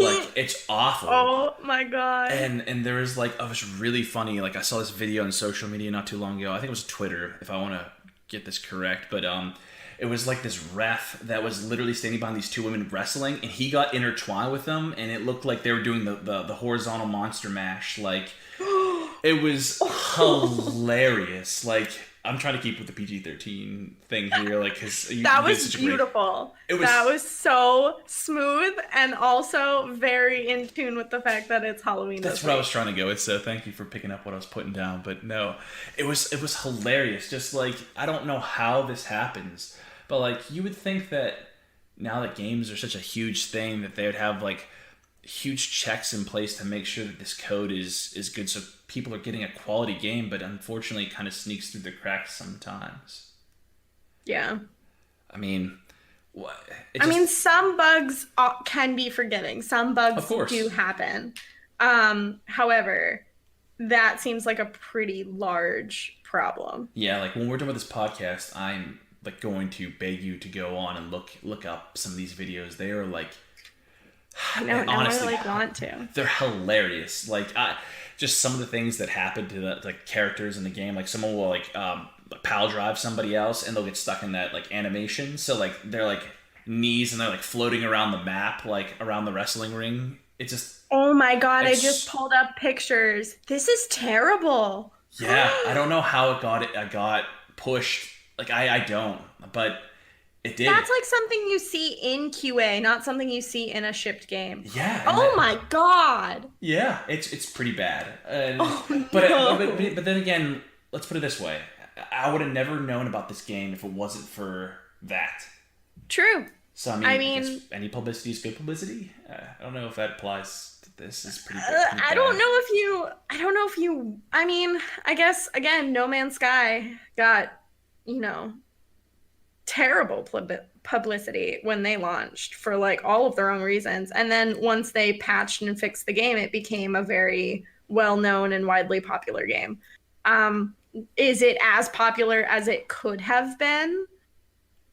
[SPEAKER 1] Like, it's awful.
[SPEAKER 2] Oh, my God.
[SPEAKER 1] And there was, like, it was really funny. Like, I saw this video on social media not too long ago. I think it was Twitter, if I want to get this correct. But, it was like this ref that was literally standing behind these two women wrestling, and he got intertwined with them, and it looked like they were doing the horizontal monster mash. Like, it was hilarious. Like, I'm trying to keep with the PG-13 thing here, like, because
[SPEAKER 2] that was beautiful. That was so smooth and also very in tune with the fact that it's Halloween.
[SPEAKER 1] That's what I was trying to go with. So thank you for picking up what I was putting down. But no, it was hilarious. Just like, I don't know how this happens. But, like, you would think that now that games are such a huge thing, that they would have, like, huge checks in place to make sure that this code is good, so people are getting a quality game, but unfortunately it kind of sneaks through the cracks sometimes.
[SPEAKER 2] Yeah.
[SPEAKER 1] I mean,
[SPEAKER 2] Some bugs can be forgiving. Some
[SPEAKER 1] of
[SPEAKER 2] bugs do
[SPEAKER 1] course.
[SPEAKER 2] happen. However, that seems like a pretty large problem.
[SPEAKER 1] Yeah, like when we're done with this podcast, I'm like going to beg you to go on and look up some of these videos. They are like,
[SPEAKER 2] I know,
[SPEAKER 1] man,
[SPEAKER 2] now I
[SPEAKER 1] honestly,
[SPEAKER 2] like want to.
[SPEAKER 1] they're hilarious. Like, just some of the things that happen to the characters in the game. Like, someone will like pal drive somebody else, and they'll get stuck in that like animation. So like they're like knees, and they're like floating around the map, like around the wrestling ring. It's just,
[SPEAKER 2] Oh my God, I just
[SPEAKER 1] it's
[SPEAKER 2] pulled up pictures. This is terrible.
[SPEAKER 1] yeah. I don't know how I got pushed. Like I don't, but it did.
[SPEAKER 2] That's like something you see in QA, not something you see in a shipped game.
[SPEAKER 1] Yeah, and
[SPEAKER 2] Oh
[SPEAKER 1] that,
[SPEAKER 2] my God.
[SPEAKER 1] yeah, it's pretty bad.
[SPEAKER 2] Oh
[SPEAKER 1] But then again, let's put it this way: I would have never known about this game if it wasn't for that.
[SPEAKER 2] True.
[SPEAKER 1] So I guess any publicity is good publicity. I don't know if that applies to this. Is pretty good.
[SPEAKER 2] I don't know if you. I don't know if you. I mean, I guess again, No Man's Sky got, you know, terrible publicity when they launched for like all of their own reasons, and then once they patched and fixed the game, it became a very well-known and widely popular game. Is it as popular as it could have been?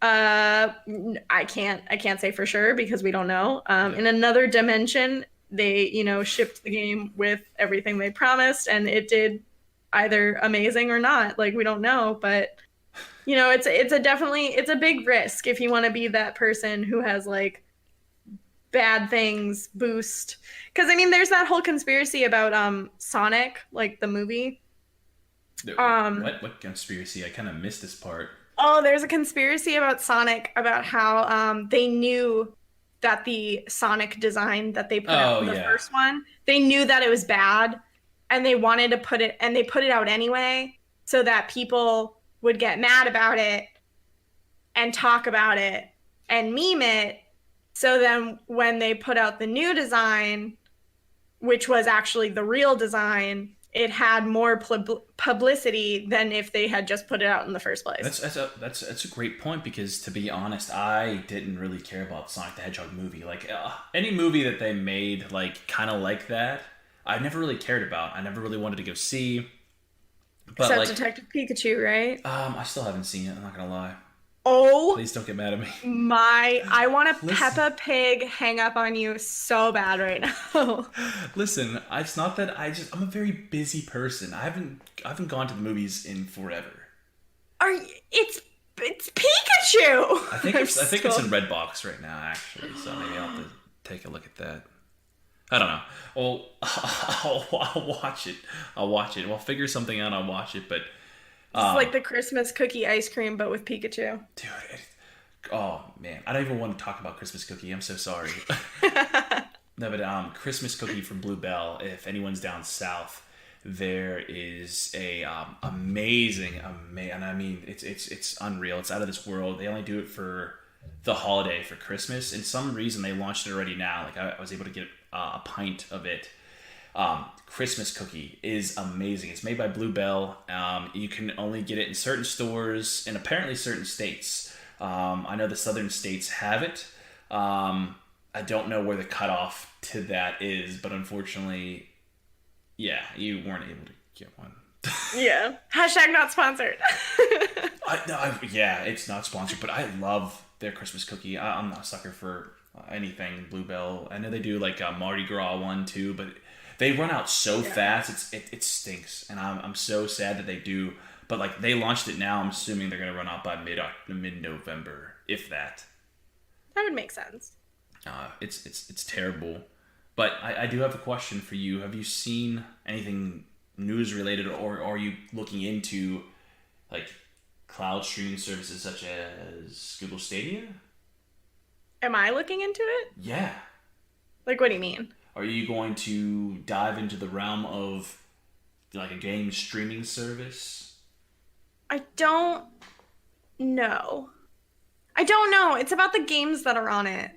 [SPEAKER 2] I can't say for sure because we don't know. In another dimension, they, shipped the game with everything they promised, and it did either amazing or not. Like, we don't know, but it's a big risk if you want to be that person who has like bad things boost. Because I mean, there's that whole conspiracy about Sonic, like the movie.
[SPEAKER 1] What conspiracy? I kind of missed this part.
[SPEAKER 2] Oh, there's a conspiracy about Sonic, about how they knew that the Sonic design that they put out in the first one, they knew that it was bad, and they wanted to put it out anyway, so that people would get mad about it and talk about it and meme it. So then when they put out the new design, which was actually the real design, it had more publicity than if they had just put it out in the first place.
[SPEAKER 1] That's a great point, because to be honest, I didn't really care about Sonic the Hedgehog movie. Like any movie that they made, like kind of like that, I never really cared about. I never really wanted to go see. But
[SPEAKER 2] except Detective Pikachu, right?
[SPEAKER 1] I still haven't seen it. I'm not gonna lie.
[SPEAKER 2] Oh,
[SPEAKER 1] please don't get mad at me.
[SPEAKER 2] I want to Peppa Pig hang up on you so bad right now.
[SPEAKER 1] Listen, it's not that I'm a very busy person. I haven't gone to the movies in forever.
[SPEAKER 2] It's Pikachu.
[SPEAKER 1] I think it's in Redbox right now, actually. So maybe I'll have to take a look at that. I don't know. Well, I'll watch it. We'll figure something out. I'll watch it, but.
[SPEAKER 2] It's like the Christmas cookie ice cream, but with Pikachu.
[SPEAKER 1] Dude, oh man, I don't even want to talk about Christmas cookie. I'm so sorry. No, but Christmas cookie from Bluebell. If anyone's down south, there is a amazing, and I mean it's unreal. It's out of this world. They only do it for the holiday, for Christmas. And some reason they launched it already now. Like I was able to get a pint of it. Christmas cookie is amazing. It's made by Bluebell. You can only get it in certain stores and apparently certain states. I know the southern states have it. I don't know where the cutoff to that is, but unfortunately, yeah, you weren't able to get one.
[SPEAKER 2] Yeah. Hashtag not sponsored.
[SPEAKER 1] Yeah, it's not sponsored, but I love their Christmas cookie. I'm not a sucker for anything Bluebell. I know they do like a Mardi Gras one too, but they run out so fast. It stinks, and I'm so sad that they do. But like they launched it now, I'm assuming they're gonna run out by mid-November, if that.
[SPEAKER 2] That would make sense.
[SPEAKER 1] It's terrible. But I do have a question for you. Have you seen anything news related, or are you looking into like cloud streaming services such as Google Stadia?
[SPEAKER 2] Am I looking into it?
[SPEAKER 1] Yeah.
[SPEAKER 2] Like, what do you mean?
[SPEAKER 1] Are you going to dive into the realm of like a game streaming service?
[SPEAKER 2] I don't know. It's about the games that are on it.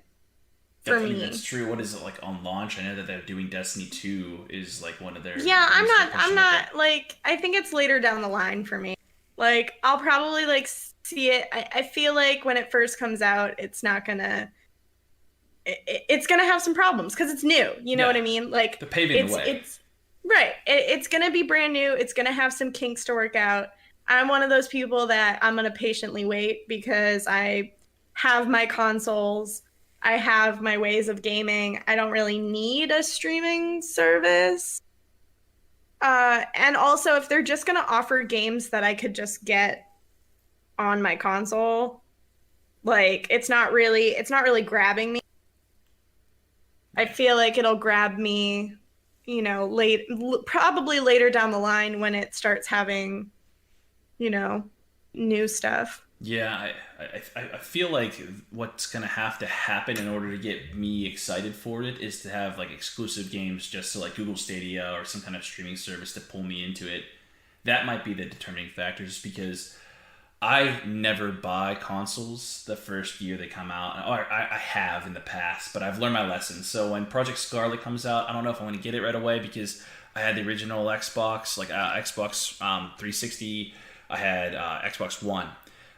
[SPEAKER 2] For me,
[SPEAKER 1] that's true. What is it like on launch? I know that they're doing Destiny 2 is like one of their.
[SPEAKER 2] Yeah, I'm not like, I think it's later down the line for me. Like, I'll probably like see it. I feel like when it first comes out, it's not gonna. It's gonna have some problems because it's new. You know
[SPEAKER 1] Yeah,
[SPEAKER 2] what I mean? Like,
[SPEAKER 1] they're paving the way.
[SPEAKER 2] it's right. It's gonna be brand new. It's gonna have some kinks to work out. I'm one of those people that I'm gonna patiently wait because I have my consoles. I have my ways of gaming. I don't really need a streaming service. And also, if they're just gonna offer games that I could just get on my console, like it's not really grabbing me. I feel like it'll grab me, probably later down the line when it starts having, you know, new stuff.
[SPEAKER 1] Yeah, I feel like what's gonna have to happen in order to get me excited for it is to have like exclusive games just to like Google Stadia or some kind of streaming service to pull me into it. That might be the determining factor, just because I never buy consoles the first year they come out. Or I have in the past, but I've learned my lesson. So when Project Scarlet comes out, I don't know if I'm going to get it right away because I had the original Xbox, like Xbox 360. I had Xbox One.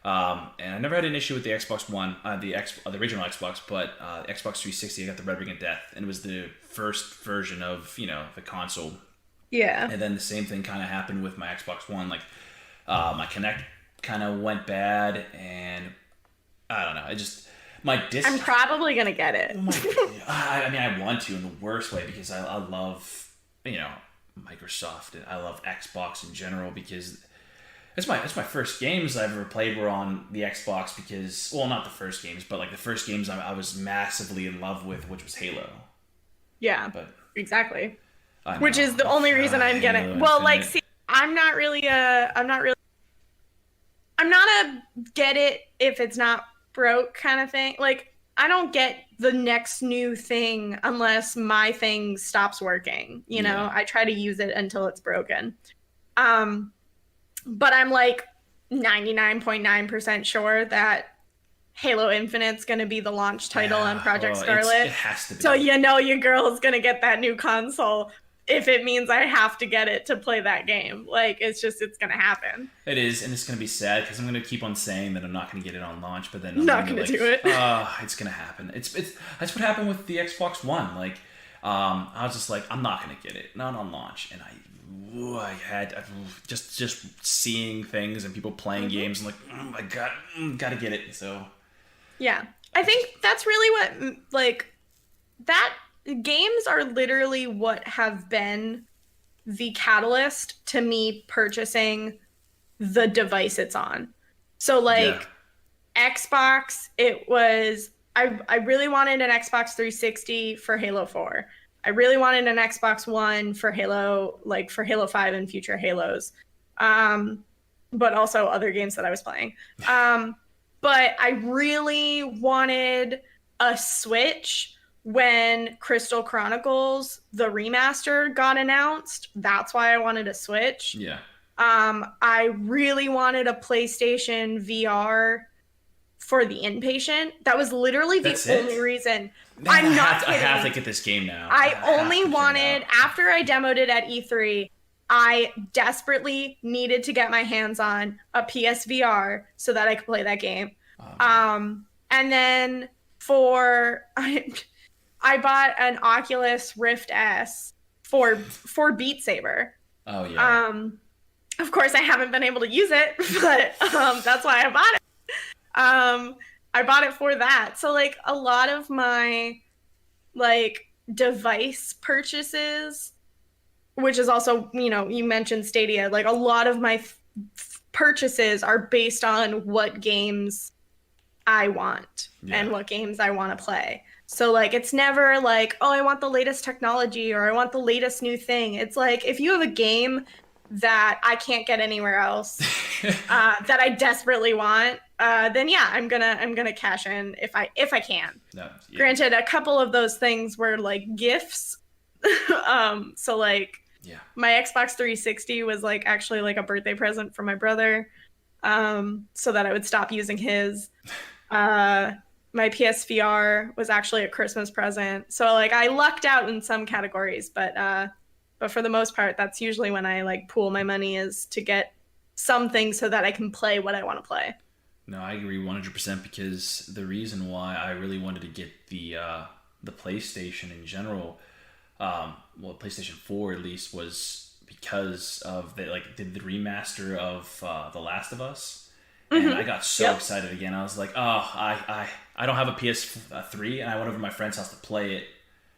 [SPEAKER 1] And I never had an issue with the Xbox One, the original Xbox, but Xbox 360, I got the Red Ring of Death, and it was the first version of the console.
[SPEAKER 2] Yeah.
[SPEAKER 1] And then the same thing kind of happened with my Xbox One. Like my Kinect kind of went bad, and I don't know. My disc.
[SPEAKER 2] I'm probably gonna get it.
[SPEAKER 1] I mean, I want to in the worst way because I love Microsoft, and I love Xbox in general because. It's my first games I've ever played were on the Xbox because, well, not the first games, but like the first games I was massively in love with, which was Halo.
[SPEAKER 2] Yeah,
[SPEAKER 1] but
[SPEAKER 2] exactly. Which is the only reason I'm getting. Well, like, see, I'm not a get it if it's not broke kind of thing. Like, I don't get the next new thing unless my thing stops working. I try to use it until it's broken. But I'm like 99.9% sure that Halo Infinite's going to be the launch title on Project Scarlet.
[SPEAKER 1] It has to be.
[SPEAKER 2] So your girl's going to get that new console if it means I have to get it to play that game. Like, it's going to happen.
[SPEAKER 1] It is, and it's going to be sad because I'm going to keep on saying that I'm not going to get it on launch, but then I'm
[SPEAKER 2] not going to do it.
[SPEAKER 1] It's going to happen. It's that's what happened with the Xbox One. Like, I was just like, I'm not going to get it, not on launch, and I had just seeing things and people playing games. I'm like, oh my god, gotta get it. So
[SPEAKER 2] yeah, I think that's really what that games are literally what have been the catalyst to me purchasing the device it's on. So Xbox, it was I really wanted an Xbox 360 for Halo 4. I really wanted an Xbox One for Halo, for Halo 5 and future Halos. But also other games that I was playing. But I really wanted a Switch when Crystal Chronicles, the remaster, got announced. That's why I wanted a Switch.
[SPEAKER 1] Yeah.
[SPEAKER 2] I really wanted a PlayStation VR for the inpatient. That was literally the only reason.
[SPEAKER 1] Man,
[SPEAKER 2] I'm not kidding.
[SPEAKER 1] I have to get this game now.
[SPEAKER 2] I only wanted, after I demoed it at E3, I desperately needed to get my hands on a PSVR so that I could play that game. And then I bought an Oculus Rift S for Beat Saber.
[SPEAKER 1] Oh yeah.
[SPEAKER 2] Of course I haven't been able to use it, but that's why I bought it. I bought it for that. So a lot of my device purchases, which is also, you mentioned Stadia, a lot of my purchases are based on what games I want and what games I want to play. So it's never oh, I want the latest technology or I want the latest new thing. It's if you have a game that I can't get anywhere else, that I desperately want, then I'm gonna cash in if I can.
[SPEAKER 1] No, yeah.
[SPEAKER 2] Granted, a couple of those things were gifts. So my Xbox 360 was actually a birthday present from my brother, so that I would stop using his. My PSVR was actually a Christmas present. So I lucked out in some categories, but for the most part, that's usually when I pool my money, is to get something so that I can play what I want to play.
[SPEAKER 1] No, I agree 100% because the reason why I really wanted to get the PlayStation in general, well, PlayStation 4 at least, was because of the remaster of The Last of Us. And I got so excited again. I was like, oh, I don't have a PS3, and I went over to my friend's house to play it.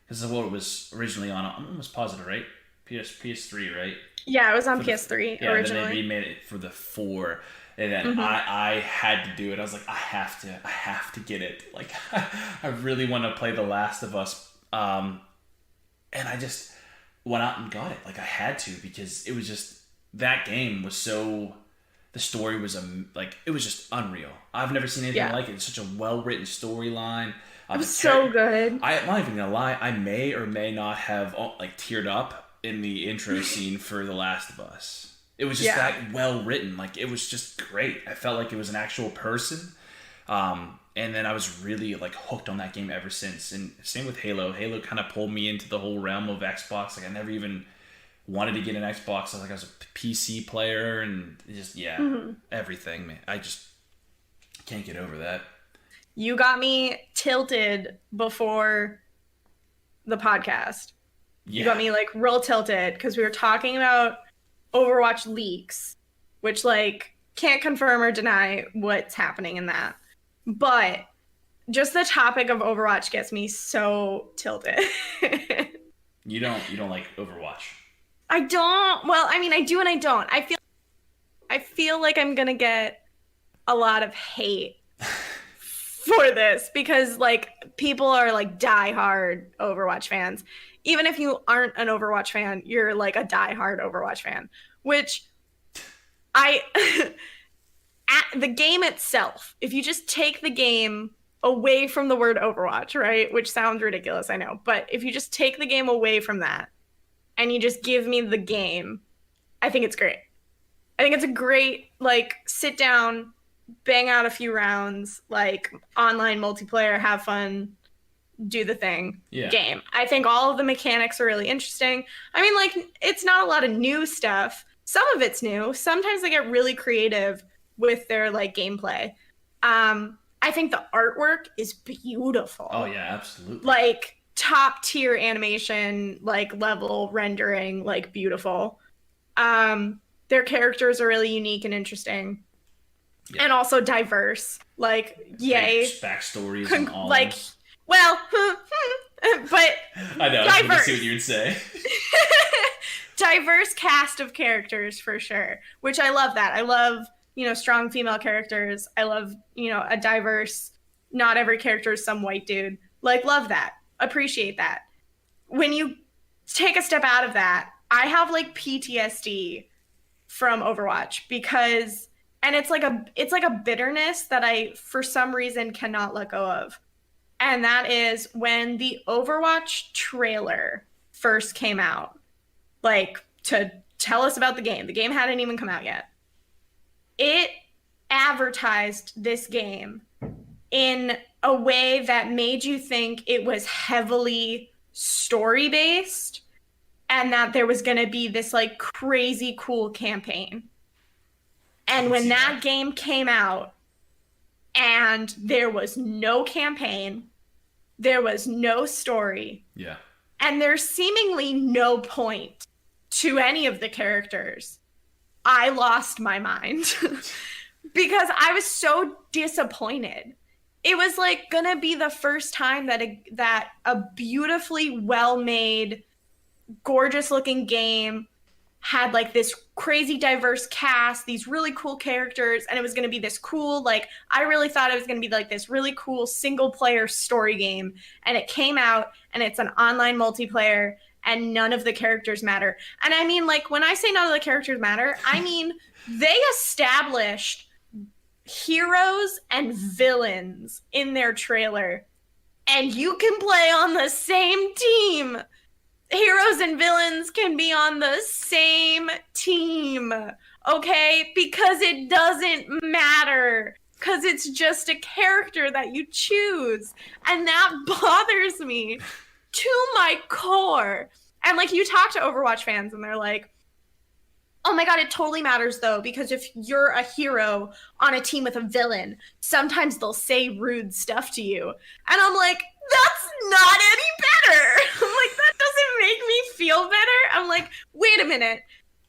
[SPEAKER 1] This is what it was originally on. I'm almost positive, right? PS3, right?
[SPEAKER 2] Yeah, it was on PS3 originally.
[SPEAKER 1] And then they remade it for the 4. And then I had to do it. I was like, I have to get it. Like, I really want to play The Last of Us. And I just went out and got it. Like, I had to, because it was just, that game was so, the story was, it was just unreal. I've never seen anything like it. It's such a well-written storyline.
[SPEAKER 2] It was so good.
[SPEAKER 1] I'm not even gonna lie. I may or may not have teared up in the intro scene for The Last of Us. It was just that well written. Like, it was just great. I felt like it was an actual person. And then I was really hooked on that game ever since. And same with Halo. Halo kind of pulled me into the whole realm of Xbox. Like, I never even wanted to get an Xbox. I was a PC player, and just everything, man. I just can't get over that.
[SPEAKER 2] You got me tilted before the podcast. Yeah. You got me real tilted because we were talking about Overwatch leaks, which can't confirm or deny what's happening in that. But just the topic of Overwatch gets me so tilted.
[SPEAKER 1] You don't like Overwatch?
[SPEAKER 2] I don't. Well, I mean, I do and I don't. I feel like I'm gonna get a lot of hate for this because people are diehard Overwatch fans. Even if you aren't an Overwatch fan, you're a diehard Overwatch fan, which at the game itself, if you just take the game away from the word Overwatch, right? Which sounds ridiculous, I know. But if you just take the game away from that and you just give me the game, I think it's great. I think it's a great, sit down, bang out a few rounds, online multiplayer, have fun, do the thing game. I think all of the mechanics are really interesting. I mean, it's not a lot of new stuff. Some of it's new. Sometimes they get really creative with their gameplay. I think the artwork is beautiful.
[SPEAKER 1] Oh yeah, absolutely.
[SPEAKER 2] Top tier animation, level rendering, beautiful. Their characters are really unique and interesting. Yeah. And also diverse. Yay.
[SPEAKER 1] Backstories and all.
[SPEAKER 2] Well, but
[SPEAKER 1] I know. I see what you would say.
[SPEAKER 2] Diverse cast of characters for sure, which I love that. I love, strong female characters. I love, a diverse, not every character is some white dude. Love that. Appreciate that. When you take a step out of that, I have PTSD from Overwatch because, and it's like a bitterness that I, for some reason, cannot let go of. And that is when the Overwatch trailer first came out, to tell us about the game. The game hadn't even come out yet. It advertised this game in a way that made you think it was heavily story-based and that there was going to be this crazy cool campaign. And when that game came out, and there was no campaign, there was no story.
[SPEAKER 1] Yeah.
[SPEAKER 2] And there's seemingly no point to any of the characters. I lost my mind because I was so disappointed. It was gonna be the first time that a beautifully well-made, gorgeous looking game had this crazy diverse cast, these really cool characters, and it was going to be this cool, I really thought it was going to be this really cool single player story game, and it came out and it's an online multiplayer and none of the characters matter. And I mean, when I say none of the characters matter, I mean, they established heroes and villains in their trailer, and you can play on the same team. Heroes and villains can be on the same team, okay? Because it doesn't matter. Because it's just a character that you choose. And that bothers me to my core. And you talk to Overwatch fans and they're like, Oh my God, it totally matters though, because if you're a hero on a team with a villain, sometimes they'll say rude stuff to you. And I'm like, that's not any better. I'm like, that doesn't make me feel better. I'm like, wait a minute.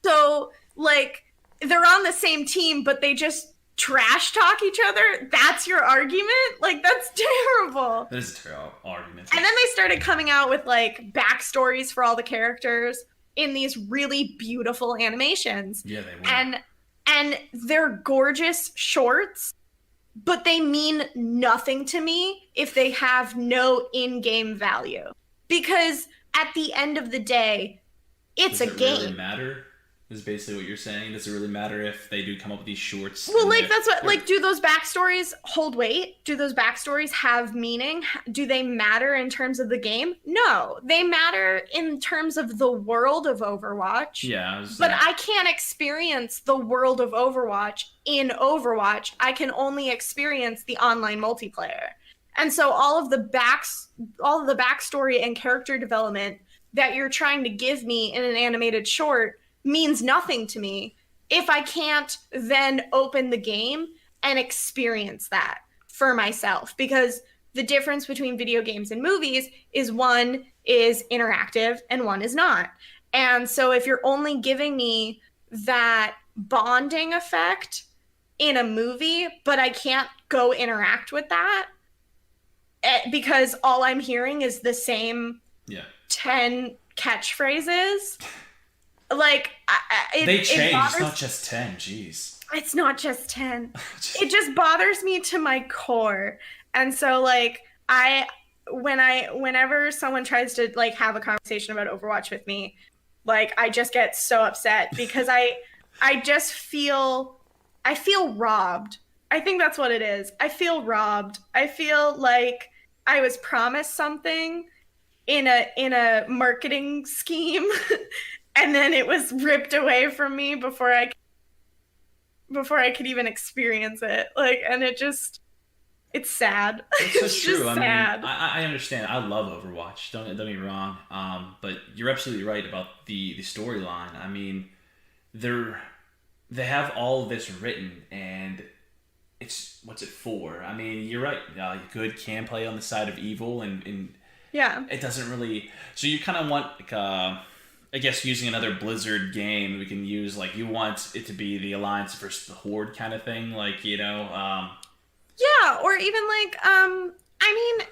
[SPEAKER 2] So, like, they're on the same team, but they just trash talk each other? That's your argument? Like, that's terrible.
[SPEAKER 1] That is a terrible argument.
[SPEAKER 2] And then they started coming out with, like, backstories for all the characters in these really beautiful animations.
[SPEAKER 1] Yeah, they were.
[SPEAKER 2] And they're gorgeous shorts, but they mean nothing to me if they have no in-game value. Because at the end of the day, it's a game.
[SPEAKER 1] Does it really matter? Is basically what you're saying. Does it really matter if they do come up with these shorts?
[SPEAKER 2] Well, like, that's what, like, do those backstories hold weight? Do those backstories have meaning? Do they matter in terms of the game? No, they matter in terms of the world of Overwatch.
[SPEAKER 1] Yeah.
[SPEAKER 2] But I can't experience the world of Overwatch in Overwatch. I can only experience the online multiplayer. And so all of the backstory and character development that you're trying to give me in an animated short means nothing to me if I can't then open the game and experience that for myself. Because the difference between video games and movies is one is interactive and one is not. And so if you're only giving me that bonding effect in a movie, but I can't go interact with that because all I'm hearing is the same 10 catchphrases. Like,
[SPEAKER 1] they changed. It's not just 10. Jeez.
[SPEAKER 2] It's not just 10. It just bothers me to my core. And so, like, whenever someone tries to, like, have a conversation about Overwatch with me, like, I just get so upset because I just feel robbed. I think that's what it is. I feel robbed. I feel like I was promised something in a marketing scheme. And then it was ripped away from me before I could even experience it. Like, and it's sad.
[SPEAKER 1] It's so true.
[SPEAKER 2] Sad.
[SPEAKER 1] Mean, I understand. I love Overwatch. Don't get me wrong. But you're absolutely right about the storyline. I mean, they have all of this written, and it's what's it for? I mean, you're right. Good can play on the side of evil, and
[SPEAKER 2] yeah,
[SPEAKER 1] it doesn't really. So you kind of want like I guess using another Blizzard game, we can use, like, you want it to be the Alliance versus the Horde kind of thing, like, you know.
[SPEAKER 2] Yeah, or even like, I mean,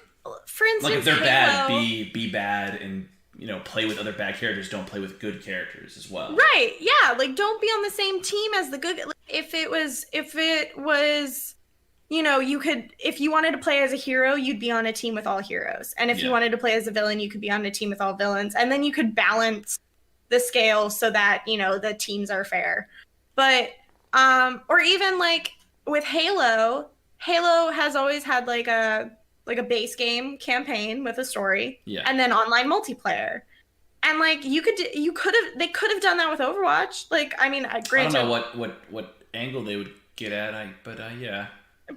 [SPEAKER 2] for instance,
[SPEAKER 1] like if they're
[SPEAKER 2] Halo,
[SPEAKER 1] bad, be bad, and, you know, play with other bad characters. Don't play with good characters as well.
[SPEAKER 2] Right? Yeah, like, don't be on the same team as the good. If it was, you know, you could, if you wanted to play as a hero, you'd be on a team with all heroes, and if you wanted to play as a villain, you could be on a team with all villains, and then you could balance the scale so that, you know, the teams are fair. But or even like with Halo has always had like a base game campaign with a story, and then online multiplayer. And like they could have done that with Overwatch. Like, I mean, granted,
[SPEAKER 1] I don't know what angle they would get at, but yeah.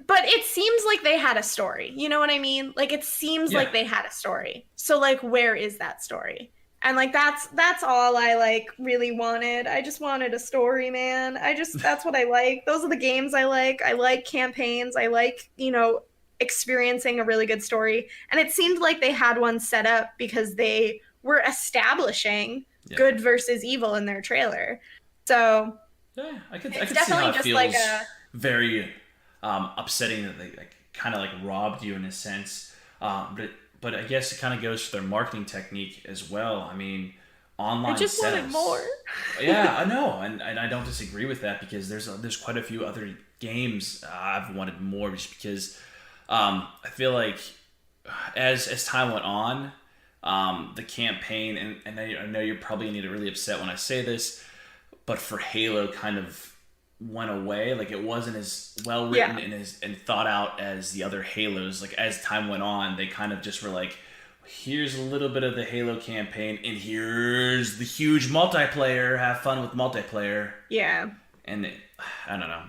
[SPEAKER 2] But it seems like they had a story. You know what I mean? Like, it seems like they had a story. So like, where is that story? And like, that's all I like really wanted. I just wanted a story, man. That's what I like. Those are the games I like. I like campaigns. I like, you know, experiencing a really good story. And it seemed like they had one set up because they were establishing good versus evil in their trailer. So
[SPEAKER 1] yeah, I could see how it feels like very upsetting that they like kind of like robbed you in a sense. But I guess it kind of goes to their marketing technique as well. I mean, online. I
[SPEAKER 2] just wanted more.
[SPEAKER 1] Yeah, I know, and I don't disagree with that because there's quite a few other games I've wanted more just because I feel like as time went on, the campaign and I know you're probably gonna get really upset when I say this, but for Halo kind of went away. Like, it wasn't as well written and thought out as the other Halos. Like, as time went on, they kind of just were like, here's a little bit of the Halo campaign, and here's the huge multiplayer. Have fun with multiplayer.
[SPEAKER 2] Yeah.
[SPEAKER 1] And I don't know.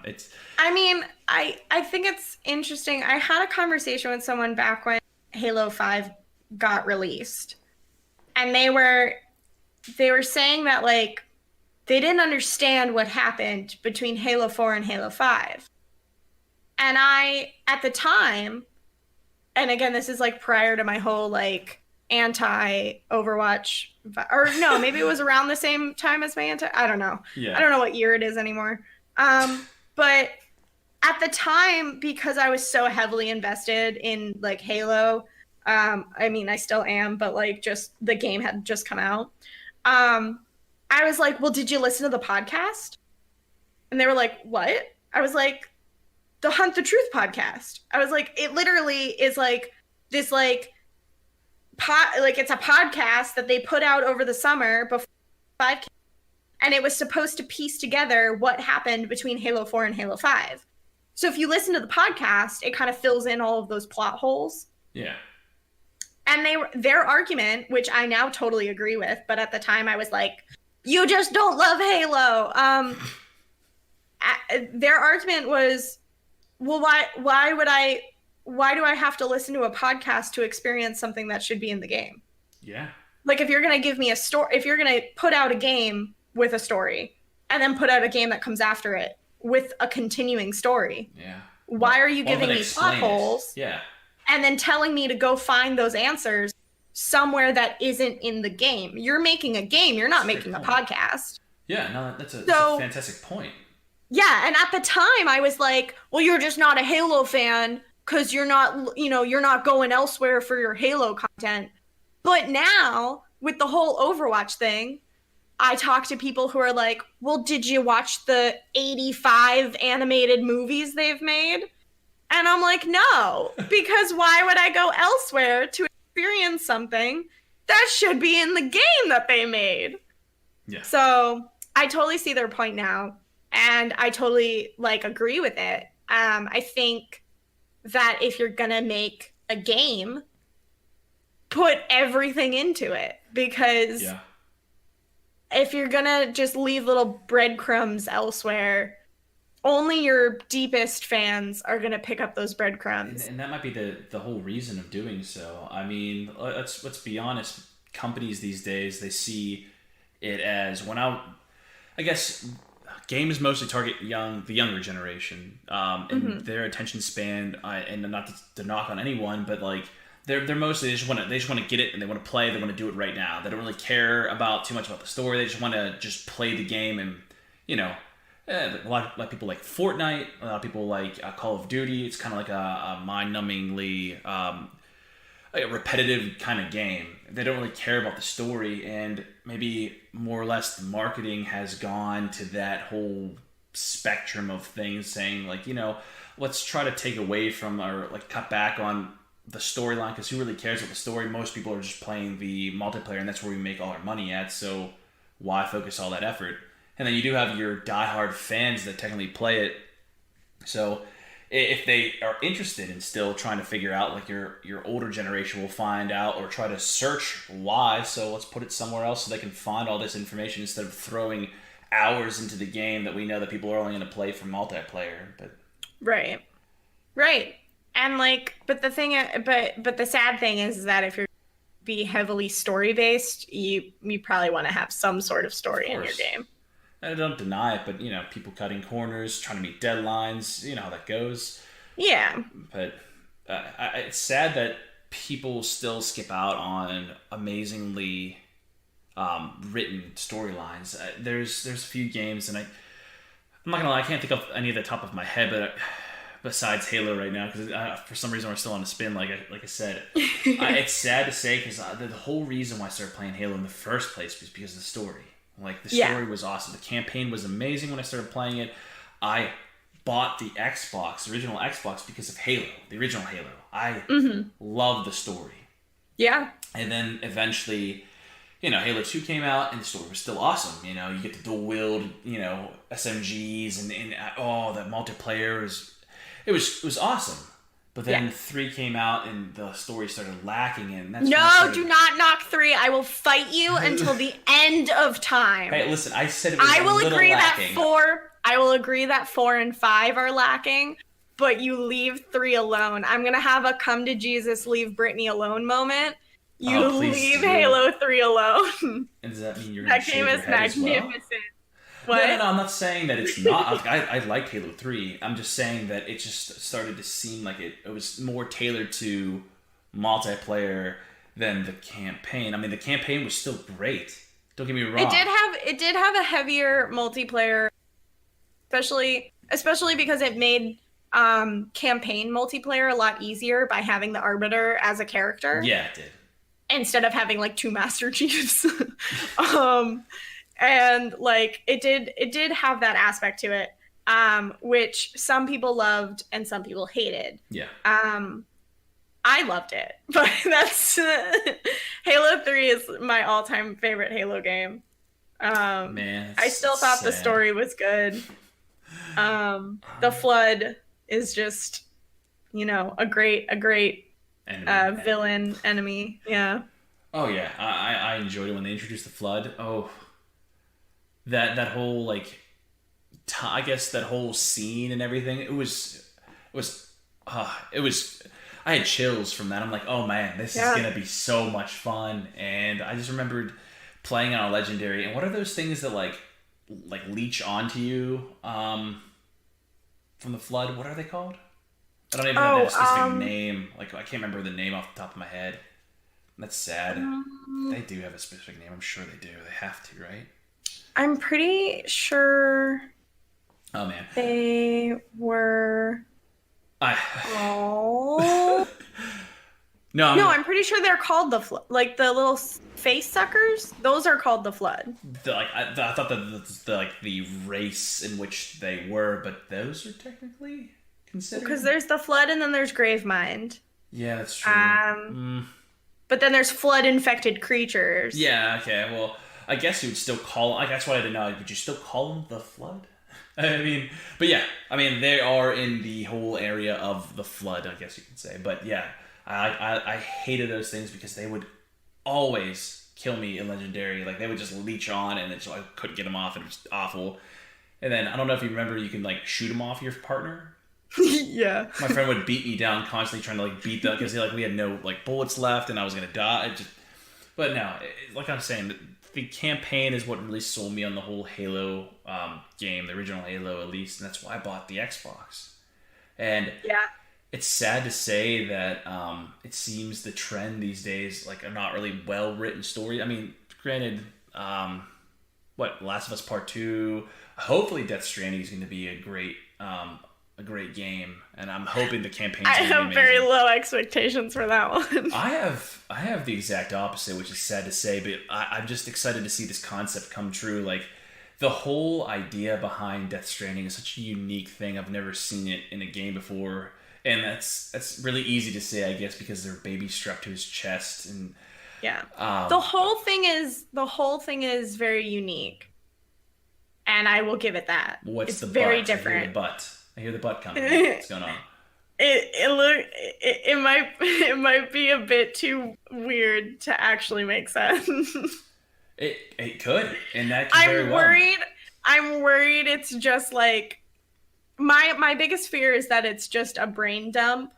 [SPEAKER 2] I mean, I think it's interesting. I had a conversation with someone back when Halo 5 got released, and they were saying that, like, they didn't understand what happened between Halo 4 and Halo 5. And I, at the time, and again, this is like prior to my whole like anti-Overwatch, or no, maybe it was around the same time as my I don't know.
[SPEAKER 1] Yeah.
[SPEAKER 2] I don't know what year it is anymore. But at the time, because I was so heavily invested in like Halo, I mean, I still am, but like just the game had just come out. I was like, well, did you listen to the podcast? And they were like, what? I was like, the Hunt the Truth podcast. I was like, it literally is like this like it's a podcast that they put out over the summer before 5 came, and it was supposed to piece together what happened between Halo 4 and Halo 5. So if you listen to the podcast, it kind of fills in all of those plot holes.
[SPEAKER 1] Yeah.
[SPEAKER 2] And their argument, which I now totally agree with, but at the time I was like, you just don't love Halo. Their argument was, well, why do I have to listen to a podcast to experience something that should be in the game?
[SPEAKER 1] Yeah.
[SPEAKER 2] Like if you're going to give me a story, if you're going to put out a game with a story and then put out a game that comes after it with a continuing story.
[SPEAKER 1] Yeah.
[SPEAKER 2] Why are you giving me plot holes?
[SPEAKER 1] Yeah.
[SPEAKER 2] And then telling me to go find those answers somewhere that isn't in the game. You're making a game. You're not making a podcast.
[SPEAKER 1] Yeah, no, that's a fantastic point.
[SPEAKER 2] Yeah, and at the time I was like, well, you're just not a Halo fan because you're not going elsewhere for your Halo content. But now, with the whole Overwatch thing, I talk to people who are like, well, did you watch the 85 animated movies they've made? And I'm like, no, because why would I go elsewhere to experience something that should be in the game that they made?
[SPEAKER 1] Yeah.
[SPEAKER 2] So I totally see their point now, and I totally like agree with it. I think that if you're gonna make a game, put everything into it, because if you're gonna just leave little breadcrumbs elsewhere, only your deepest fans are going to pick up those breadcrumbs.
[SPEAKER 1] And that might be the whole reason of doing so. I mean, let's be honest. Companies these days, they see it as I guess games mostly target the younger generation, and their attention span. And not to knock on anyone, but like they're mostly they just want to get it and they want to play. They want to do it right now. They don't really care too much about the story. They just want to just play the game and a lot of people like Fortnite. A lot of people like Call of Duty. It's kind of like a mind-numbingly like a repetitive kind of game. They don't really care about the story, and maybe more or less the marketing has gone to that whole spectrum of things, saying like, let's try to take away from or like cut back on the storyline, because who really cares about the story? Most people are just playing the multiplayer, and that's where we make all our money at. So why focus all that effort? And then you do have your diehard fans that technically play it. So if they are interested in still trying to figure out, like your older generation will find out or try to search why. So let's put it somewhere else so they can find all this information instead of throwing hours into the game that we know that people are only going to play for multiplayer. But
[SPEAKER 2] right. And like, but the sad thing is that if you're be heavily story based, you probably want to have some sort of story in your game.
[SPEAKER 1] I don't deny it, but, people cutting corners, trying to meet deadlines, you know how that goes.
[SPEAKER 2] Yeah.
[SPEAKER 1] But it's sad that people still skip out on amazingly written storylines. There's a few games, and I'm not going to lie, I can't think of any at the top of my head, but besides Halo right now, because for some reason we're still on a spin, like I said. It's sad to say, because the whole reason why I started playing Halo in the first place was because of the story. Like, the story was awesome. The campaign was amazing when I started playing it. I bought the original Xbox, because of Halo, the original Halo. I loved the story.
[SPEAKER 2] Yeah.
[SPEAKER 1] And then eventually, Halo 2 came out, and the story was still awesome. You get to dual wield, SMGs, and the multiplayer was awesome. But then 3 came out, and the story started lacking, and that's
[SPEAKER 2] do not knock 3. I will fight you until the end of time.
[SPEAKER 1] Hey, listen, I said it was a little lacking.
[SPEAKER 2] I will agree that 4 and 5 are lacking, but you leave 3 alone. I'm gonna have a come to Jesus, leave Britney alone moment. You leave Halo 3 alone.
[SPEAKER 1] And does that mean you're gonna shave your head as well?
[SPEAKER 2] That game is magnificent. What?
[SPEAKER 1] No, I'm not saying that it's not. I liked Halo 3. I'm just saying that it just started to seem like it was more tailored to multiplayer than the campaign. I mean, the campaign was still great. Don't get me wrong.
[SPEAKER 2] It did have a heavier multiplayer, especially because it made campaign multiplayer a lot easier by having the Arbiter as a character.
[SPEAKER 1] Yeah, it did.
[SPEAKER 2] Instead of having like 2 Master Chiefs. And like it did have that aspect to it, which some people loved and some people hated.
[SPEAKER 1] Yeah.
[SPEAKER 2] I loved it, but that's Halo 3 is my all-time favorite Halo game.
[SPEAKER 1] Man,
[SPEAKER 2] I still thought the story was good. The Flood is just, a great villain enemy. Yeah.
[SPEAKER 1] Oh yeah, I enjoyed it when they introduced the Flood. Oh, that whole I guess that whole scene and everything. It was. I had chills from that. I'm like, oh man, this is gonna be so much fun. And I just remembered playing on a legendary. And what are those things that like leech onto you from the Flood? What are they called? I don't even know their specific name. I can't remember the name off the top of my head. That's sad. They do have a specific name. I'm sure they do. They have to, right?
[SPEAKER 2] I'm pretty sure.
[SPEAKER 1] Oh man.
[SPEAKER 2] They were.
[SPEAKER 1] No,
[SPEAKER 2] I'm pretty sure they're called the Flood. Like the little face suckers. Those are called the Flood.
[SPEAKER 1] I thought that the race in which they were, but those are technically considered.
[SPEAKER 2] Because there's the Flood and then there's Gravemind.
[SPEAKER 1] Yeah, that's true.
[SPEAKER 2] But then there's Flood-infected creatures.
[SPEAKER 1] Yeah. Okay. Well, I guess you would still call. That's what I didn't know. Would you still call them the Flood? I mean, but yeah. I mean, they are in the whole area of the Flood, I guess you could say. But yeah, I hated those things because they would always kill me in Legendary. They would just leech on, and I couldn't get them off, and it was awful. And then I don't know if you remember, you can shoot them off your partner.
[SPEAKER 2] Yeah.
[SPEAKER 1] My friend would beat me down constantly trying to beat them because we had no bullets left and I was gonna die. But no, like I'm saying, the campaign is what really sold me on the whole Halo game, the original Halo at least, and that's why I bought the Xbox. And
[SPEAKER 2] yeah,
[SPEAKER 1] it's sad to say that it seems the trend these days are not really well written stories. I mean, granted, Last of Us Part 2, hopefully Death Stranding is going to be a great game, and I'm hoping the campaign.
[SPEAKER 2] I have very low expectations for that one.
[SPEAKER 1] I have the exact opposite, which is sad to say, but I'm just excited to see this concept come true. The whole idea behind Death Stranding is such a unique thing. I've never seen it in a game before, and that's really easy to say, I guess, because their baby strapped to his chest, and
[SPEAKER 2] yeah, the whole thing is very unique, and I will give it that.
[SPEAKER 1] What's
[SPEAKER 2] it's very different.
[SPEAKER 1] I hear the butt coming. What's going on?
[SPEAKER 2] It might be a bit too weird to actually make sense.
[SPEAKER 1] It could, and that could very well.
[SPEAKER 2] I'm worried it's just my biggest fear is that it's just a brain dump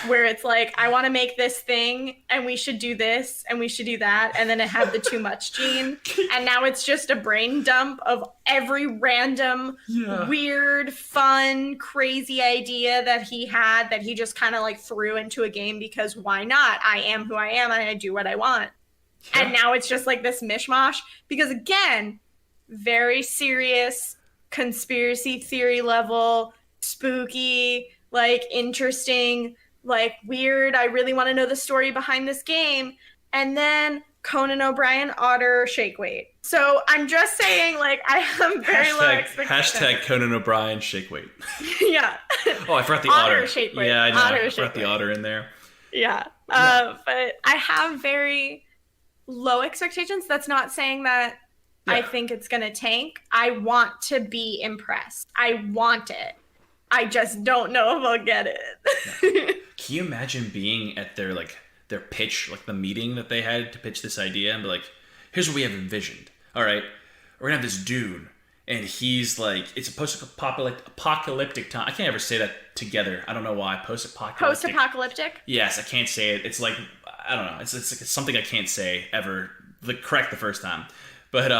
[SPEAKER 2] where it's I want to make this thing and we should do this and we should do that, and then it had the too much gene, and now it's just a brain dump of every random weird, fun, crazy idea that he had that he just kind of threw into a game because why not? I am who I am and I do what I want. Yeah. And now it's just this mishmash because, again, very serious conspiracy theory level, spooky, interesting, weird. I really want to know the story behind this game. And then Conan O'Brien, Otter, Shake Weight. So I'm just saying, I have very low expectations.
[SPEAKER 1] Hashtag Conan O'Brien, Shake Weight.
[SPEAKER 2] Yeah.
[SPEAKER 1] Oh, I forgot the Otter.
[SPEAKER 2] Shake Weight.
[SPEAKER 1] Yeah, I know.
[SPEAKER 2] Otter,
[SPEAKER 1] I forgot the Otter in there.
[SPEAKER 2] Yeah. But I have very low expectations. That's not saying that I think it's going to tank. I want to be impressed. I want it. I just don't know if I'll get it.
[SPEAKER 1] Yeah. Can you imagine being at their their pitch, the meeting that they had to pitch this idea, and be here's what we have envisioned. All right, we're gonna have this dude, and he's it's a post-apocalyptic time. I can't ever say that together. I don't know why. Post-apocalyptic. Yes, I can't say it. It's I don't know. It's something I can't say ever. Correct the first time, but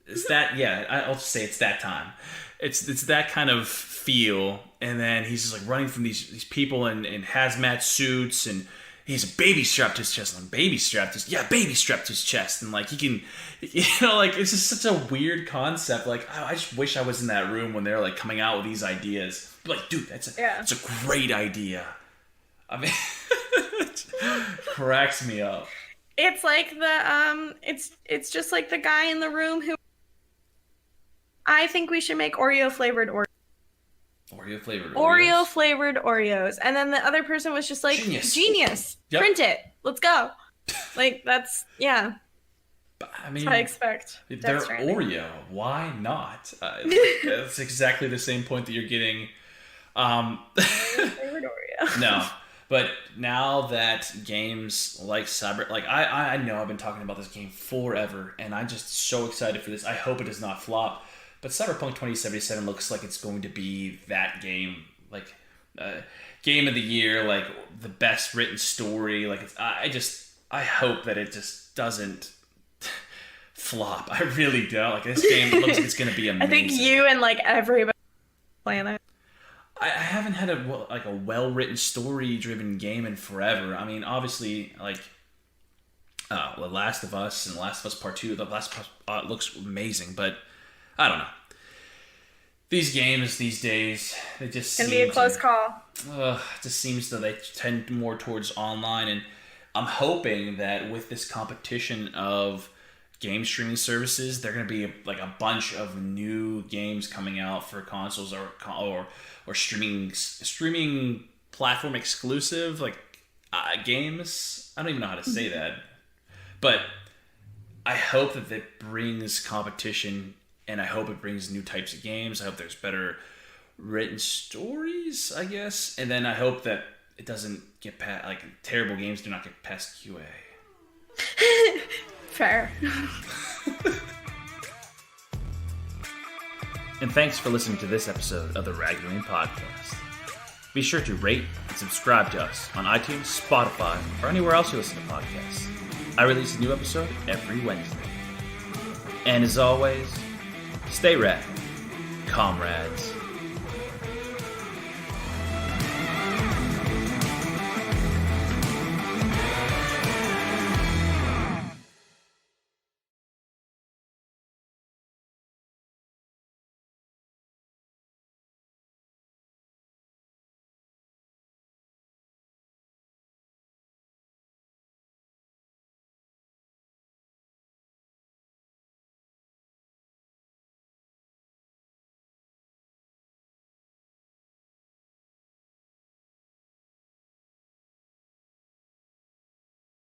[SPEAKER 1] It's that, yeah, I'll just say it's that time. It's that kind of feel, and then he's just like running from these people in hazmat suits, and he's a baby strapped to his chest, and baby strapped to his chest, and like he can, like it's just such a weird concept. Like I just wish I was in that room when they're like coming out with these ideas. Like, dude, that's a great idea. I mean, it cracks me up.
[SPEAKER 2] It's like the it's just like the guy in the room who I think we should make Oreo flavored Oreos. Oreo flavored Oreos. And then the other person was just like, genius. Yep. Print it. Let's go. Like, that's, yeah.
[SPEAKER 1] I mean,
[SPEAKER 2] that's what I expect.
[SPEAKER 1] They're Oreo. Why not? That's exactly the same point that you're getting.
[SPEAKER 2] Flavored Oreo.
[SPEAKER 1] No. But now that games like I know I've been talking about this game forever, and I'm just so excited for this. I hope it does not flop. But Cyberpunk 2077 looks like it's going to be that game, like game of the year, like the best written story. Like I hope that it just doesn't flop. I really don't. Like this game looks like it's going to be amazing.
[SPEAKER 2] I think you and like everybody playing it.
[SPEAKER 1] I haven't had a well-written story-driven game in forever. I mean, obviously, like The Last of Us and The Last of Us Part 2, The Last of Us looks amazing, but I don't know. These games these days, they just
[SPEAKER 2] can be a close call.
[SPEAKER 1] It just seems that they tend more towards online, and I'm hoping that with this competition of game streaming services, there are going to be like a bunch of new games coming out for consoles or streaming platform exclusive like games. I don't even know how to say that, but I hope that it brings competition, and I hope it brings new types of games. I hope there's better written stories, I guess, and then I hope that it doesn't get past, like terrible games do not get past QA.
[SPEAKER 2] Fair.
[SPEAKER 1] And thanks for listening to this episode of the Rad Gaming Podcast. Be sure to rate and subscribe to us on iTunes, Spotify, or anywhere else you listen to podcasts. I release a new episode every Wednesday. And as always, stay rad, comrades.